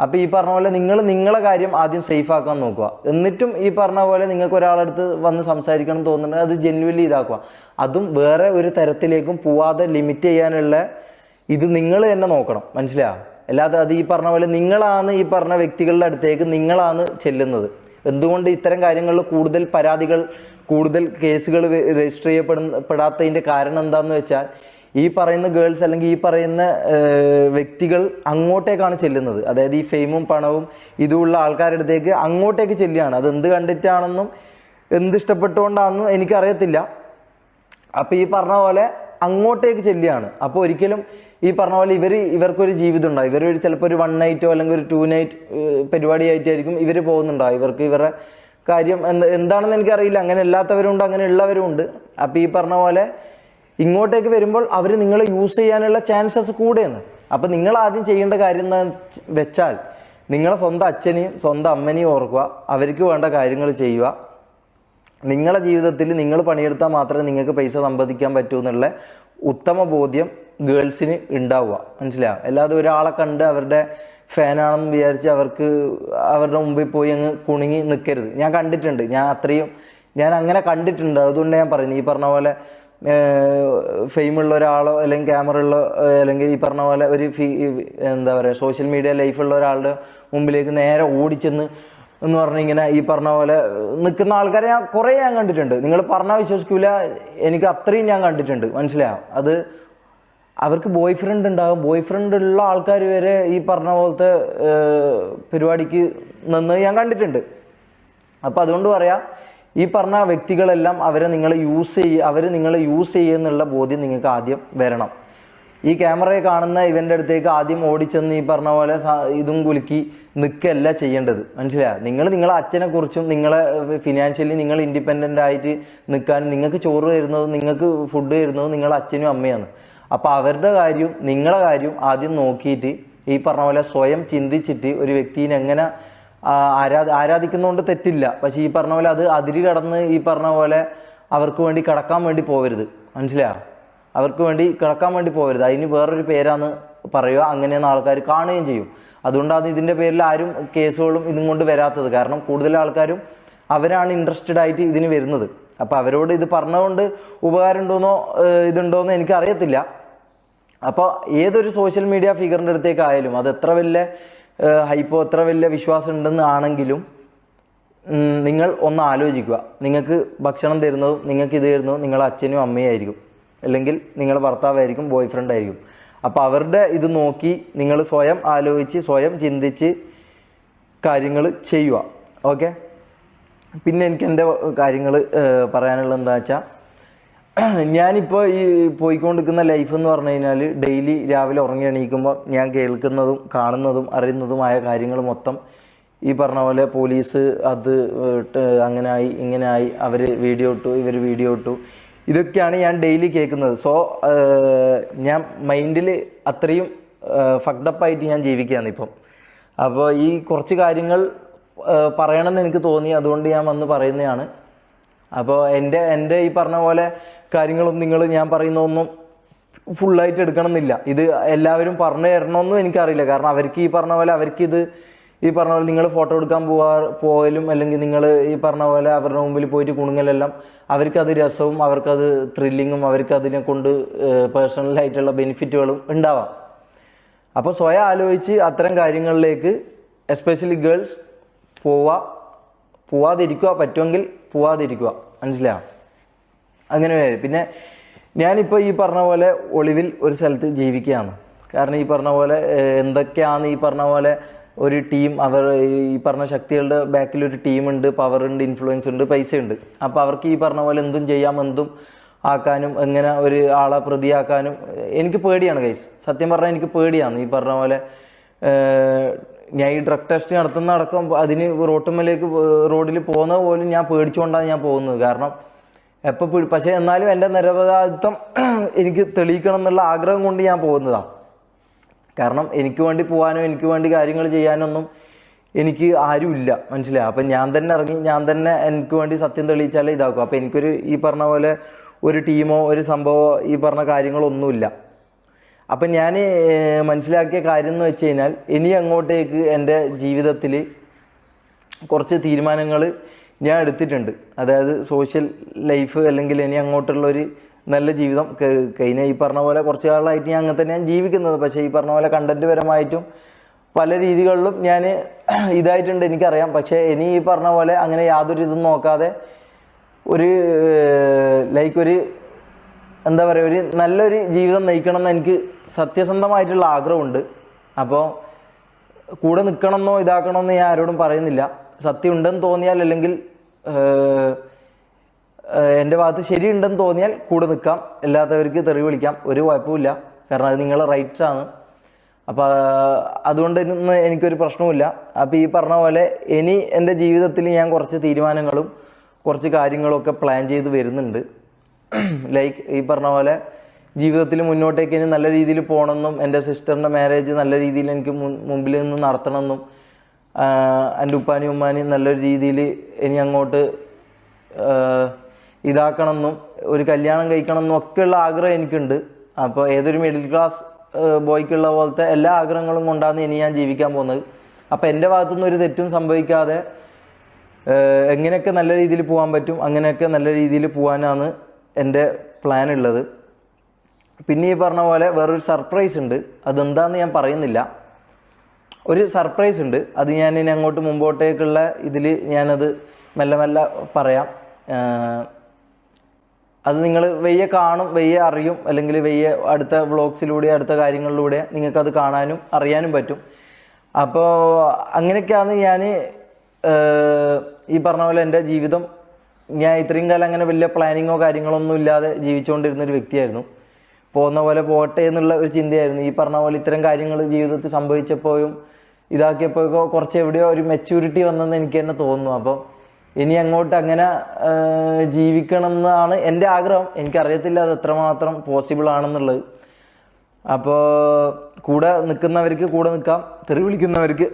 S1: അപ്പോൾ ഈ പറഞ്ഞ പോലെ നിങ്ങളെ കാര്യം ആദ്യം സേഫ് ആക്കാൻ നോക്കുക. എന്നിട്ടും ഈ പറഞ്ഞ പോലെ നിങ്ങൾക്ക് ഒരാളടുത്ത് വന്ന് സംസാരിക്കണം തോന്നുന്നുണ്ടെങ്കിൽ അത് ജെന്യുവൻലി ഇതാക്കുക. അതും വേറെ ഒരു തരത്തിലേക്കും പോവാതെ ലിമിറ്റ് ചെയ്യാനുള്ള ഇത് നിങ്ങൾ തന്നെ നോക്കണം. മനസ്സിലായോ? അല്ലാതെ അത് ഈ പറഞ്ഞ പോലെ നിങ്ങളാണ് ഈ പറഞ്ഞ വ്യക്തികളുടെ അടുത്തേക്ക് നിങ്ങളാണ് ചെല്ലുന്നത്. എന്തുകൊണ്ട് ഇത്തരം കാര്യങ്ങളിൽ കൂടുതൽ കേസുകൾ രജിസ്റ്റർ ചെയ്യപ്പെടാത്തതിൻ്റെ കാരണം എന്താണെന്ന് വെച്ചാൽ ഈ പറയുന്ന ഗേൾസ് അല്ലെങ്കിൽ ഈ പറയുന്ന വ്യക്തികൾ അങ്ങോട്ടേക്കാണ് ചെല്ലുന്നത്. അതായത് ഈ ഫെയിമും പണവും ഇതുമുള്ള ആൾക്കാരുടെ അടുത്തേക്ക് അങ്ങോട്ടേക്ക് ചെല്ലുകയാണ്. അത് എന്ത് കണ്ടിട്ടാണെന്നും എന്ത് ഇഷ്ടപ്പെട്ടുകൊണ്ടാണെന്നും എനിക്കറിയത്തില്ല. അപ്പോൾ ഈ പറഞ്ഞ പോലെ അങ്ങോട്ടേക്ക് ചെല്ലുകയാണ്. അപ്പോൾ ഒരിക്കലും ഈ പറഞ്ഞ പോലെ ഇവർക്കൊരു ജീവിതം ഉണ്ടാവും. ഇവർ ചിലപ്പോൾ ഒരു 1 നൈറ്റോ അല്ലെങ്കിൽ ഒരു 2 നൈറ്റ് പരിപാടിയായിട്ടായിരിക്കും ഇവർ പോകുന്നുണ്ടാവും. ഇവരുടെ കാര്യം എന്താണെന്ന് എനിക്കറിയില്ല. അങ്ങനെ അല്ലാത്തവരുണ്ട്, അങ്ങനെ ഉള്ളവരുണ്ട്. അപ്പോൾ ഈ പറഞ്ഞ പോലെ ഇങ്ങോട്ടേക്ക് വരുമ്പോൾ അവർ നിങ്ങളെ യൂസ് ചെയ്യാനുള്ള ചാൻസസ് കൂടെയാണ്. അപ്പം നിങ്ങൾ ആദ്യം ചെയ്യേണ്ട കാര്യം എന്താ വെച്ചാൽ നിങ്ങളെ സ്വന്തം അച്ഛനെയും സ്വന്തം അമ്മനെയും ഓർക്കുക. അവർക്ക് വേണ്ട കാര്യങ്ങൾ ചെയ്യുക. നിങ്ങളെ ജീവിതത്തിൽ നിങ്ങൾ പണിയെടുത്താൽ മാത്രമേ നിങ്ങൾക്ക് പൈസ സമ്പാദിക്കാൻ പറ്റൂ എന്നുള്ള ഉത്തമ ബോധ്യം ഗേൾസിന് ഉണ്ടാവുക. മനസ്സിലാവും? അല്ലാതെ ഒരാളെ കണ്ട് അവരുടെ ഫാനാണെന്ന് വിചാരിച്ച് അവരുടെ മുമ്പിൽ പോയി അങ്ങ് കുണുങ്ങി നിൽക്കരുത്. ഞാൻ കണ്ടിട്ടുണ്ട്, ഞാൻ അങ്ങനെ കണ്ടിട്ടുണ്ട്. അതുകൊണ്ട് ഞാൻ പറയുന്നത് ഈ പറഞ്ഞ പോലെ ഫെയിമുള്ള ഒരാളോ അല്ലെങ്കിൽ ക്യാമറ ഉള്ള അല്ലെങ്കിൽ ഈ പറഞ്ഞ പോലെ ഒരു എന്താ പറയുക സോഷ്യൽ മീഡിയ ലൈഫുള്ള ഒരാളുടെ മുമ്പിലേക്ക് നേരെ ഓടിച്ചെന്ന് എന്ന് പറഞ്ഞിങ്ങനെ ഈ പറഞ്ഞ പോലെ നിൽക്കുന്ന ആൾക്കാരെ കുറേ ഞാൻ കണ്ടിട്ടുണ്ട്. നിങ്ങൾ പറഞ്ഞാൽ വിശ്വസിക്കില്ല, എനിക്ക് അത്രയും ഞാൻ കണ്ടിട്ടുണ്ട്. മനസ്സിലാവും? അത് അവർക്ക് ബോയ് ഫ്രണ്ട് ഉണ്ടാകും. ബോയ് ഫ്രണ്ട് ഉള്ള ആൾക്കാർ വരെ ഈ പറഞ്ഞ പോലത്തെ പരിപാടിക്ക് നിന്ന് ഞാൻ കണ്ടിട്ടുണ്ട്. അപ്പം അതുകൊണ്ട് പറയാം, ഈ പറഞ്ഞ വ്യക്തികളെല്ലാം അവർ നിങ്ങളെ യൂസ് ചെയ്യുന്നുള്ള ബോധ്യം നിങ്ങൾക്ക് ആദ്യം വരണം. ഈ ക്യാമറയെ കാണുന്ന ഇവൻ്റെ അടുത്തേക്ക് ആദ്യം ഓടിച്ചെന്ന് ഈ പറഞ്ഞ പോലെ ഇതും കുലുക്കി നിൽക്കല്ല ചെയ്യേണ്ടത്. മനസ്സിലായോ? നിങ്ങളെ അച്ഛനെക്കുറിച്ചും നിങ്ങളെ ഫിനാൻഷ്യലി നിങ്ങൾ ഇൻഡിപെൻഡൻ്റ് ആയിട്ട് നിൽക്കാനും നിങ്ങൾക്ക് ചോറ് തരുന്നതും നിങ്ങൾക്ക് ഫുഡ് തരുന്നതും നിങ്ങളെ അച്ഛനും അമ്മയാണ്. അപ്പോൾ അവരുടെ കാര്യവും നിങ്ങളെ കാര്യവും ആദ്യം നോക്കിയിട്ട് ഈ പറഞ്ഞ പോലെ സ്വയം ചിന്തിച്ചിട്ട് ഒരു വ്യക്തിനെ എങ്ങനെ ആരാധിക്കുന്നതുകൊണ്ട് തെറ്റില്ല. പക്ഷെ ഈ പറഞ്ഞ പോലെ അത് അതിര് കടന്ന് ഈ പറഞ്ഞ പോലെ അവർക്ക് വേണ്ടി കിടക്കാൻ വേണ്ടി പോകരുത്. മനസ്സിലായോ? അവർക്ക് വേണ്ടി കിടക്കാൻ വേണ്ടി പോകരുത്. അതിന് വേറൊരു പേരാണ് പറയുക, അങ്ങനെയെന്ന് ആൾക്കാർ കാണുകയും ചെയ്യും. അതുകൊണ്ടാണ് ഇതിൻ്റെ പേരിൽ ആരും കേസുകളും ഇതും കൊണ്ട് വരാത്തത്. കാരണം കൂടുതൽ ആൾക്കാരും അവരാണ് ഇൻട്രസ്റ്റഡ് ആയിട്ട് ഇതിന് വരുന്നത്. അപ്പോൾ അവരോട് ഇത് പറഞ്ഞുകൊണ്ട് ഉപകാരം ഉണ്ടോയെന്നോ ഇതുണ്ടോയെന്നോ എനിക്കറിയത്തില്ല. അപ്പോൾ ഏതൊരു സോഷ്യൽ മീഡിയ ഫിഗറിൻ്റെ അടുത്തേക്കായാലും അത് എത്ര വലിയ ഹൈപ്പോ എത്ര വലിയ വിശ്വാസം ഉണ്ടെന്ന് ആണെങ്കിലും നിങ്ങൾ ഒന്ന് ആലോചിക്കുക. നിങ്ങൾക്ക് ഭക്ഷണം തരുന്നതും നിങ്ങൾക്ക് ഇത് തരുന്നതും നിങ്ങളുടെ അച്ഛനും അമ്മയും ആയിരിക്കും, അല്ലെങ്കിൽ നിങ്ങളുടെ ഭർത്താവായിരിക്കും, ബോയ് ഫ്രണ്ട് ആയിരിക്കും. അപ്പോൾ അവരുടെ ഇത് നോക്കി നിങ്ങൾ സ്വയം ആലോചിച്ച് സ്വയം ചിന്തിച്ച് കാര്യങ്ങൾ ചെയ്യുക. ഓക്കെ. പിന്നെ എനിക്ക് എൻ്റെ കാര്യങ്ങൾ പറയാനുള്ളത് എന്താ വെച്ചാൽ, ഞാനിപ്പോൾ ഈ പോയിക്കൊണ്ടിരിക്കുന്ന ലൈഫ് എന്ന് പറഞ്ഞു കഴിഞ്ഞാൽ ഡെയിലി രാവിലെ ഉറങ്ങി എണീക്കുമ്പോൾ ഞാൻ കേൾക്കുന്നതും കാണുന്നതും അറിയുന്നതുമായ കാര്യങ്ങൾ മൊത്തം ഈ പറഞ്ഞ പോലെ പോലീസ് അത് അങ്ങനായി ഇങ്ങനെയായി, അവർ വീഡിയോ ഇട്ടു, ഇവർ വീഡിയോ ഇട്ടു, ഇതൊക്കെയാണ് ഞാൻ ഡെയിലി കേൾക്കുന്നത്. സോ ഞാൻ മൈൻഡിൽ അത്രയും ഫക്ഡപ്പായിട്ട് ഞാൻ ജീവിക്കുകയാണ് ഇപ്പം. അപ്പോൾ ഈ കുറച്ച് കാര്യങ്ങൾ പറയണമെന്ന് എനിക്ക് തോന്നി, അതുകൊണ്ട് ഞാൻ വന്ന് പറയുന്നതാണ്. അപ്പോൾ എൻ്റെ ഈ പറഞ്ഞ പോലെ കാര്യങ്ങളും ഞാൻ പറയുന്നതൊന്നും ഫുള്ളായിട്ട് എടുക്കണമെന്നില്ല. ഇത് എല്ലാവരും പറഞ്ഞു തരണമെന്നും എനിക്കറിയില്ല. കാരണം അവർക്ക് ഈ പറഞ്ഞ പോലെ ഈ പറഞ്ഞ പോലെ നിങ്ങൾ ഫോട്ടോ എടുക്കാൻ പോകലും അല്ലെങ്കിൽ നിങ്ങൾ ഈ പറഞ്ഞ പോലെ അവരുടെ മുമ്പിൽ പോയിട്ട് കുണുങ്ങലെല്ലാം അവർക്കത് രസവും അവർക്കത് ത്രില്ലിങ്ങും അവർക്ക് കൊണ്ട് പേഴ്സണലായിട്ടുള്ള ബെനിഫിറ്റുകളും ഉണ്ടാവാം. അപ്പോൾ സ്വയം ആലോചിച്ച് അത്തരം കാര്യങ്ങളിലേക്ക് എസ്പെഷ്യലി ഗേൾസ് പോവാതിരിക്കുക, പറ്റുമെങ്കിൽ പോവാതിരിക്കുക. മനസ്സിലായോ? അങ്ങനെ. പിന്നെ ഞാനിപ്പോൾ ഈ പറഞ്ഞ പോലെ ഒളിവിൽ ഒരു സ്ഥലത്ത് ജീവിക്കുകയാണ്. കാരണം ഈ പറഞ്ഞ പോലെ എന്തൊക്കെയാണ് ഈ പറഞ്ഞ പോലെ ഒരു ടീം, ഈ പറഞ്ഞ ശക്തികളുടെ ബാക്കിൽ ഒരു ടീമുണ്ട്, പവറുണ്ട്, ഇൻഫ്ലുവൻസ് ഉണ്ട്, പൈസ ഉണ്ട്. അപ്പോൾ അവർക്ക് ഈ പറഞ്ഞ പോലെ എന്തും ചെയ്യാം, എന്തും ആക്കാനും എങ്ങനെ ഒരു ആളെ പ്രതിയാക്കാനും എനിക്ക് പേടിയാണ് ഗൈസ്. സത്യം പറഞ്ഞാൽ എനിക്ക് പേടിയാണ്. ഈ പറഞ്ഞ പോലെ ഞാൻ ഈ ഡ്രഗ് ടെസ്റ്റ് നടത്തുന്ന അടക്കം അതിന് റോഡിൽ പോകുന്നത് പോലും ഞാൻ പേടിച്ചുകൊണ്ടാണ് ഞാൻ പോകുന്നത്. കാരണം പക്ഷേ എന്നാലും എൻ്റെ നിരപരാധിത്വം എനിക്ക് തെളിയിക്കണം എന്നുള്ള ആഗ്രഹം കൊണ്ട് ഞാൻ പോകുന്നതാണ്. കാരണം എനിക്ക് വേണ്ടി പോകാനോ എനിക്ക് വേണ്ടി കാര്യങ്ങൾ ചെയ്യാനൊന്നും എനിക്ക് ആരുമില്ല. മനസ്സിലായി? അപ്പം ഞാൻ തന്നെ ഇറങ്ങി ഞാൻ തന്നെ എനിക്ക് വേണ്ടി സത്യം തെളിയിച്ചാലേ ഇതാക്കും. അപ്പോൾ എനിക്കൊരു ഈ പറഞ്ഞ പോലെ ഒരു ടീമോ ഒരു സംഭവമോ ഈ പറഞ്ഞ കാര്യങ്ങളൊന്നുമില്ല. അപ്പം ഞാൻ മനസ്സിലാക്കിയ കാര്യം എന്ന് വെച്ച് കഴിഞ്ഞാൽ, ഇനി അങ്ങോട്ടേക്ക് എൻ്റെ ജീവിതത്തിൽ കുറച്ച് തീരുമാനങ്ങൾ ഞാൻ എടുത്തിട്ടുണ്ട്. അതായത് സോഷ്യൽ ലൈഫ് അല്ലെങ്കിൽ ഇനി അങ്ങോട്ടുള്ളൊരു നല്ല ജീവിതം. കഴിഞ്ഞ ഈ പറഞ്ഞ പോലെ കുറച്ച് കാലമായിട്ട് ഞാൻ അങ്ങനെ തന്നെയാണ് ജീവിക്കുന്നത്. പക്ഷേ ഈ പറഞ്ഞ പോലെ കണ്ടൻറ്റ് പരമായിട്ടും പല രീതികളിലും ഞാൻ ഇതായിട്ടുണ്ട്, എനിക്കറിയാം. പക്ഷേ ഇനി ഈ പറഞ്ഞ പോലെ അങ്ങനെ യാതൊരു ഇതും നോക്കാതെ ഒരു എന്താ പറയുക, ഒരു നല്ലൊരു ജീവിതം നയിക്കണം എന്ന് എനിക്ക് സത്യസന്ധമായിട്ടുള്ള ആഗ്രഹമുണ്ട്. അപ്പോൾ കൂടെ നിൽക്കണമെന്നോ ഇതാക്കണമെന്നോ ഞാൻ ആരോടും പറയുന്നില്ല. സത്യം ഉണ്ടെന്ന് തോന്നിയാൽ അല്ലെങ്കിൽ എൻ്റെ ഭാഗത്ത് ശരിയുണ്ടെന്ന് തോന്നിയാൽ കൂടെ നിൽക്കാം, അല്ലാത്തവർക്ക് തെറി വിളിക്കാം, ഒരു കുഴപ്പമില്ല. കാരണം അത് നിങ്ങളുടെ റൈറ്റ്സാണ്. അപ്പോൾ അതുകൊണ്ട് എനിക്കൊരു പ്രശ്നവുമില്ല. അപ്പോൾ ഈ പറഞ്ഞ പോലെ ഇനി എൻ്റെ ജീവിതത്തിൽ ഞാൻ കുറച്ച് തീരുമാനങ്ങളും കുറച്ച് കാര്യങ്ങളും ഒക്കെ പ്ലാൻ ചെയ്ത് വരുന്നുണ്ട്. ലൈക്ക് ഈ പറഞ്ഞ പോലെ ജീവിതത്തിൽ മുന്നോട്ടേക്ക് ഇനി നല്ല രീതിയിൽ പോകണമെന്നും എൻ്റെ സിസ്റ്ററിൻ്റെ മാരേജ് നല്ല രീതിയിൽ എനിക്ക് മുമ്പിൽ നിന്ന് നടത്തണമെന്നും എൻ്റെ ഉപ്പാനും ഉമ്മാനും നല്ലൊരു രീതിയിൽ ഇനി അങ്ങോട്ട് ഇതാക്കണമെന്നും ഒരു കല്യാണം കഴിക്കണമെന്നും ഒക്കെയുള്ള ആഗ്രഹം എനിക്കുണ്ട്. അപ്പോൾ ഏതൊരു മിഡിൽ ക്ലാസ് ബോയ്ക്കുള്ള പോലത്തെ എല്ലാ ആഗ്രഹങ്ങളും കൊണ്ടാണ് ഇനി ഞാൻ ജീവിക്കാൻ പോകുന്നത്. അപ്പോൾ എൻ്റെ ഭാഗത്തുനിന്ന് ഒരു തെറ്റും സംഭവിക്കാതെ എങ്ങനെയൊക്കെ നല്ല രീതിയിൽ പോകാൻ പറ്റും അങ്ങനെയൊക്കെ നല്ല രീതിയിൽ പോകാനാണ് എൻ്റെ പ്ലാൻ ഉള്ളത്. പിന്നെ ഈ പറഞ്ഞ പോലെ വേറൊരു സർപ്രൈസ് ഉണ്ട്. അതെന്താണെന്ന് ഞാൻ പറയുന്നില്ല. ഒരു സർപ്രൈസ് ഉണ്ട്. അത് ഞാൻ ഇനി അങ്ങോട്ട് മുമ്പോട്ടേക്കുള്ള ഇതിൽ ഞാനത് മെല്ലെ മെല്ലെ പറയാം. അത് നിങ്ങൾ വെയ്യെ കാണും, വെയ്യെ അറിയും, അല്ലെങ്കിൽ വെയ്യെ അടുത്ത വ്ളോഗ്സിലൂടെ അടുത്ത കാര്യങ്ങളിലൂടെ നിങ്ങൾക്കത് കാണാനും അറിയാനും പറ്റും. അപ്പോൾ അങ്ങനെയൊക്കെയാണ് ഞാൻ ഈ പറഞ്ഞ പോലെ എൻ്റെ ജീവിതം. ഞാൻ ഇത്രയും കാലം അങ്ങനെ വലിയ പ്ലാനിങ്ങോ കാര്യങ്ങളൊന്നും ഇല്ലാതെ ജീവിച്ചുകൊണ്ടിരുന്നൊരു വ്യക്തിയായിരുന്നു. പോകുന്ന പോലെ പോട്ടെ എന്നുള്ള ഒരു ചിന്തയായിരുന്നു. ഈ പറഞ്ഞ പോലെ ഇത്തരം കാര്യങ്ങൾ ജീവിതത്തിൽ സംഭവിച്ചപ്പോഴും ഇതാക്കിയപ്പോഴൊക്കെ കുറച്ച് എവിടെയോ ഒരു മെച്യൂരിറ്റി വന്നെന്ന് എനിക്ക് തന്നെ തോന്നുന്നു. അപ്പോൾ ഇനി അങ്ങോട്ട് അങ്ങനെ ജീവിക്കണം എന്നാണ് എൻ്റെ ആഗ്രഹം. എനിക്കറിയത്തില്ല അത് എത്രമാത്രം പോസിബിൾ ആണെന്നുള്ളത്. അപ്പോൾ കൂടെ നിൽക്കുന്നവർക്ക് കൂടെ നിൽക്കാം, തെറി വിളിക്കുന്നവർക്ക്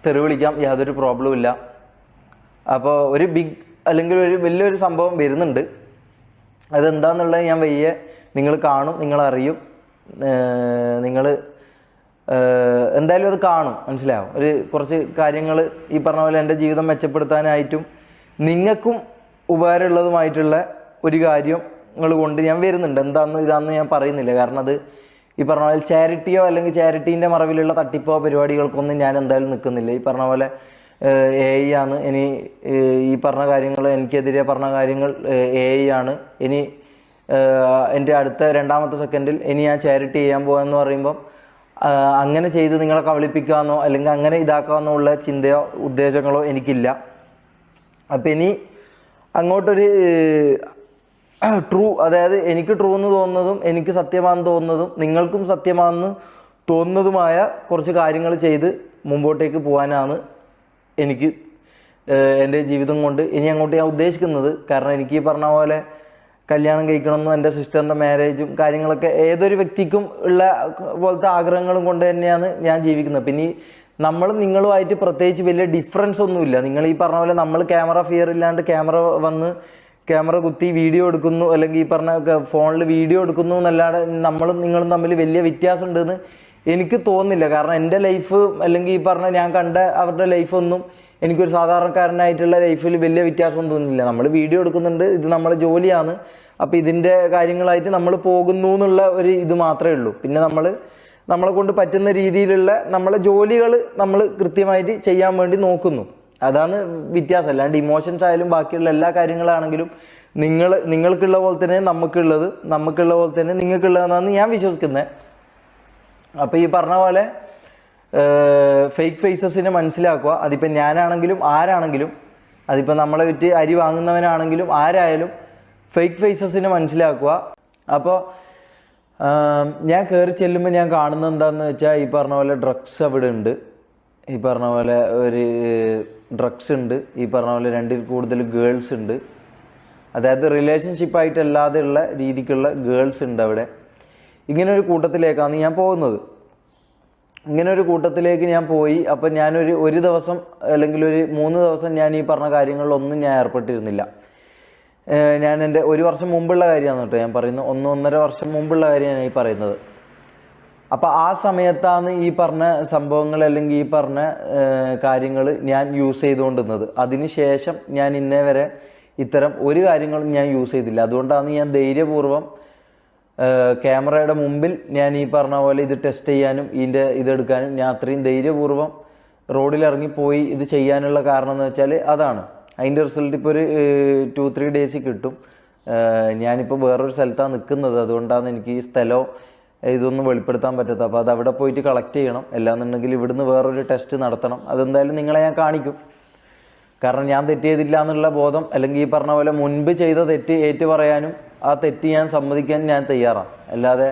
S1: തെറി വിളിക്കാം, യാതൊരു പ്രോബ്ലവും ഇല്ല. അപ്പോൾ ഒരു ബിഗ് അല്ലെങ്കിൽ ഒരു വലിയൊരു സംഭവം വരുന്നുണ്ട്. അതെന്താണെന്നുള്ളത് ഞാൻ വയ്യെ നിങ്ങൾ കാണും, നിങ്ങളറിയും. നിങ്ങൾ എന്തായാലും അത് കാണും, മനസ്സിലാവും. ഒരു കുറച്ച് കാര്യങ്ങൾ ഈ പറഞ്ഞ പോലെ എൻ്റെ ജീവിതം മെച്ചപ്പെടുത്താനായിട്ടും നിങ്ങൾക്കും ഉപകാരമുള്ളതുമായിട്ടുള്ള ഒരു കാര്യങ്ങൾ കൊണ്ട് ഞാൻ വരുന്നുണ്ട്. എന്താണെന്ന് ഇതാണെന്ന് ഞാൻ പറയുന്നില്ല, കാരണം അത് ഈ പറഞ്ഞ പോലെ ചാരിറ്റിയോ അല്ലെങ്കിൽ ചാരിറ്റീൻ്റെ മറവിലുള്ള തട്ടിപ്പോ പരിപാടികൾക്കൊന്നും ഞാൻ എന്തായാലും നിൽക്കുന്നില്ല. ഈ പറഞ്ഞ പോലെ AI ആണ് ഇനി ഈ പറഞ്ഞ കാര്യങ്ങൾ, എനിക്കെതിരെ പറഞ്ഞ കാര്യങ്ങൾ AI ആണ് ഇനി എൻ്റെ അടുത്ത രണ്ടാമത്തെ സെക്കൻഡിൽ ഇനി ഞാൻ ചാരിറ്റി ചെയ്യാൻ പോകാമെന്ന് പറയുമ്പം അങ്ങനെ ചെയ്ത് നിങ്ങളെ കബളിപ്പിക്കാമെന്നോ അല്ലെങ്കിൽ അങ്ങനെ ഇതാക്കാമെന്നോ ഉള്ള ചിന്തയോ ഉദ്ദേശങ്ങളോ എനിക്കില്ല. അപ്പം ഇനി അങ്ങോട്ടൊരു ട്രൂ, അതായത് എനിക്ക് ട്രൂ എന്ന് തോന്നുന്നതും എനിക്ക് സത്യമാണെന്ന് തോന്നുന്നതും നിങ്ങൾക്കും സത്യമാണെന്ന് തോന്നുന്നതുമായ കുറച്ച് കാര്യങ്ങൾ ചെയ്ത് മുമ്പോട്ടേക്ക് പോകാനാണ് എനിക്ക് എൻ്റെ ജീവിതം കൊണ്ട് ഇനി അങ്ങോട്ട് ഞാൻ ഉദ്ദേശിക്കുന്നത്. കാരണം എനിക്ക് ഈ പറഞ്ഞ പോലെ കല്യാണം കഴിക്കണമെന്നും എൻ്റെ സിസ്റ്ററിൻ്റെ മാരേജും കാര്യങ്ങളൊക്കെ ഏതൊരു വ്യക്തിക്കും ഉള്ള പോലത്തെ ആഗ്രഹങ്ങളും കൊണ്ട് തന്നെയാണ് ഞാൻ ജീവിക്കുന്നത്. പിന്നെ നമ്മളും നിങ്ങളുമായിട്ട് പ്രത്യേകിച്ച് വലിയ ഡിഫറൻസ് ഒന്നുമില്ല. നിങ്ങൾ ഈ പറഞ്ഞ പോലെ നമ്മൾ ക്യാമറ ഫിയർ ഇല്ലാണ്ട് ക്യാമറ കുത്തി വീഡിയോ എടുക്കുന്നു, അല്ലെങ്കിൽ ഈ പറഞ്ഞ ഫോണിൽ വീഡിയോ എടുക്കുന്നു എന്നല്ലാതെ നമ്മളും നിങ്ങളും തമ്മിൽ വലിയ വ്യത്യാസം ഉണ്ടെന്ന് എനിക്ക് തോന്നുന്നില്ല. കാരണം എൻ്റെ ലൈഫ് അല്ലെങ്കിൽ ഈ പറഞ്ഞ ഞാൻ കണ്ട അവരുടെ ലൈഫൊന്നും എനിക്കൊരു സാധാരണക്കാരനായിട്ടുള്ള ലൈഫിൽ വലിയ വ്യത്യാസം തോന്നുന്നില്ല. നമ്മൾ വീഡിയോ എടുക്കുന്നുണ്ട്, ഇത് നമ്മളെ ജോലിയാണ്, അപ്പോൾ ഇതിൻ്റെ കാര്യങ്ങളായിട്ട് നമ്മൾ പോകുന്നു എന്നുള്ള ഒരു ഇത് മാത്രമേ ഉള്ളൂ. പിന്നെ നമ്മളെ കൊണ്ട് പറ്റുന്ന രീതിയിലുള്ള നമ്മളെ ജോലികൾ നമ്മൾ കൃത്യമായിട്ട് ചെയ്യാൻ വേണ്ടി നോക്കുന്നു. അതാണ് വ്യത്യാസം. അല്ലാണ്ട് ഇമോഷൻസ് ആയാലും ബാക്കിയുള്ള എല്ലാ കാര്യങ്ങളാണെങ്കിലും നിങ്ങൾക്കുള്ള പോലെ തന്നെ നമുക്കുള്ള പോലെ തന്നെ നിങ്ങൾക്കുള്ളതെന്നാണ് ഞാൻ വിശ്വസിക്കുന്നത്. അപ്പോൾ ഈ പറഞ്ഞ പോലെ ഫേക്ക് ഫേസസിനെ മനസ്സിലാക്കുക. അതിപ്പോൾ ഞാനാണെങ്കിലും ആരാണെങ്കിലും, അതിപ്പോൾ നമ്മളെ വിറ്റ് അരി വാങ്ങുന്നവനാണെങ്കിലും ആരായാലും ഫേക്ക് ഫേസസിനെ മനസ്സിലാക്കുക. അപ്പോൾ ഞാൻ കയറി ചെല്ലുമ്പോൾ ഞാൻ കാണുന്നത് എന്താണെന്ന് വെച്ചാൽ ഈ പറഞ്ഞ പോലെ ഡ്രഗ്സ് അവിടെ ഉണ്ട്, ഈ പറഞ്ഞ പോലെ ഒരു ഡ്രഗ്സ് ഉണ്ട്, ഈ പറഞ്ഞ പോലെ 2ൽ കൂടുതൽ ഗേൾസ് ഉണ്ട്. അതായത് റിലേഷൻഷിപ്പായിട്ടല്ലാതെ ഉള്ള രീതിക്കുള്ള ഗേൾസ് ഉണ്ട് അവിടെ. ഇങ്ങനൊരു കൂട്ടത്തിലേക്കാണ് ഞാൻ പോകുന്നത്. ഇങ്ങനൊരു കൂട്ടത്തിലേക്ക് ഞാൻ പോയി. അപ്പം ഒരു ദിവസം അല്ലെങ്കിൽ ഒരു 3 ദിവസം ഞാൻ ഈ പറഞ്ഞ കാര്യങ്ങളിലൊന്നും ഞാൻ ഏർപ്പെട്ടിരുന്നില്ല. ഞാൻ എൻ്റെ 1 വർഷം മുമ്പുള്ള കാര്യമാണ് കേട്ടോ ഞാൻ പറയുന്നത്, 1-1.5 വർഷം മുമ്പുള്ള കാര്യമാണ് ഈ പറയുന്നത്. അപ്പോൾ ആ സമയത്താണ് ഈ പറഞ്ഞ സംഭവങ്ങൾ അല്ലെങ്കിൽ ഈ പറഞ്ഞ കാര്യങ്ങൾ ഞാൻ യൂസ് ചെയ്തുകൊണ്ടിരുന്നത്. അതിന് ശേഷം ഞാൻ ഇന്നേ വരെ ഇത്തരം ഒരു കാര്യങ്ങളും ഞാൻ യൂസ് ചെയ്തില്ല. അതുകൊണ്ടാണ് ഞാൻ ധൈര്യപൂർവ്വം ക്യാമറയുടെ മുമ്പിൽ ഞാൻ ഈ പറഞ്ഞ പോലെ ഇത് ടെസ്റ്റ് ചെയ്യാനും ഇതെടുക്കാനും ഞാൻ അത്രയും ധൈര്യപൂർവ്വം റോഡിലിറങ്ങിപ്പോയി ഇത് ചെയ്യാനുള്ള കാരണം എന്ന് വെച്ചാൽ അതാണ്. അതിൻ്റെ റിസൾട്ട് ഇപ്പോൾ ഒരു 2-3 ഡേയ്സിൽ കിട്ടും. ഞാനിപ്പോൾ വേറൊരു സ്ഥലത്താണ് നിൽക്കുന്നത്, അതുകൊണ്ടാണ് എനിക്ക് ഈ സ്ഥലവും ഇതൊന്നും വെളിപ്പെടുത്താൻ പറ്റാത്തത്. അപ്പോൾ അത് അവിടെ പോയിട്ട് കളക്ട് ചെയ്യണം. അല്ലാന്നുണ്ടെങ്കിൽ ഇവിടുന്ന് വേറൊരു ടെസ്റ്റ് നടത്തണം. അതെന്തായാലും നിങ്ങളെ ഞാൻ കാണിക്കും. കാരണം ഞാൻ തെറ്റ് ചെയ്തില്ല എന്നുള്ള ബോധം, അല്ലെങ്കിൽ ഈ പറഞ്ഞ പോലെ മുൻപ് ചെയ്ത തെറ്റ് ഏറ്റു പറയാനും ആ തെറ്റ് ഞാൻ സമ്മതിക്കാൻ ഞാൻ തയ്യാറാണ്. അല്ലാതെ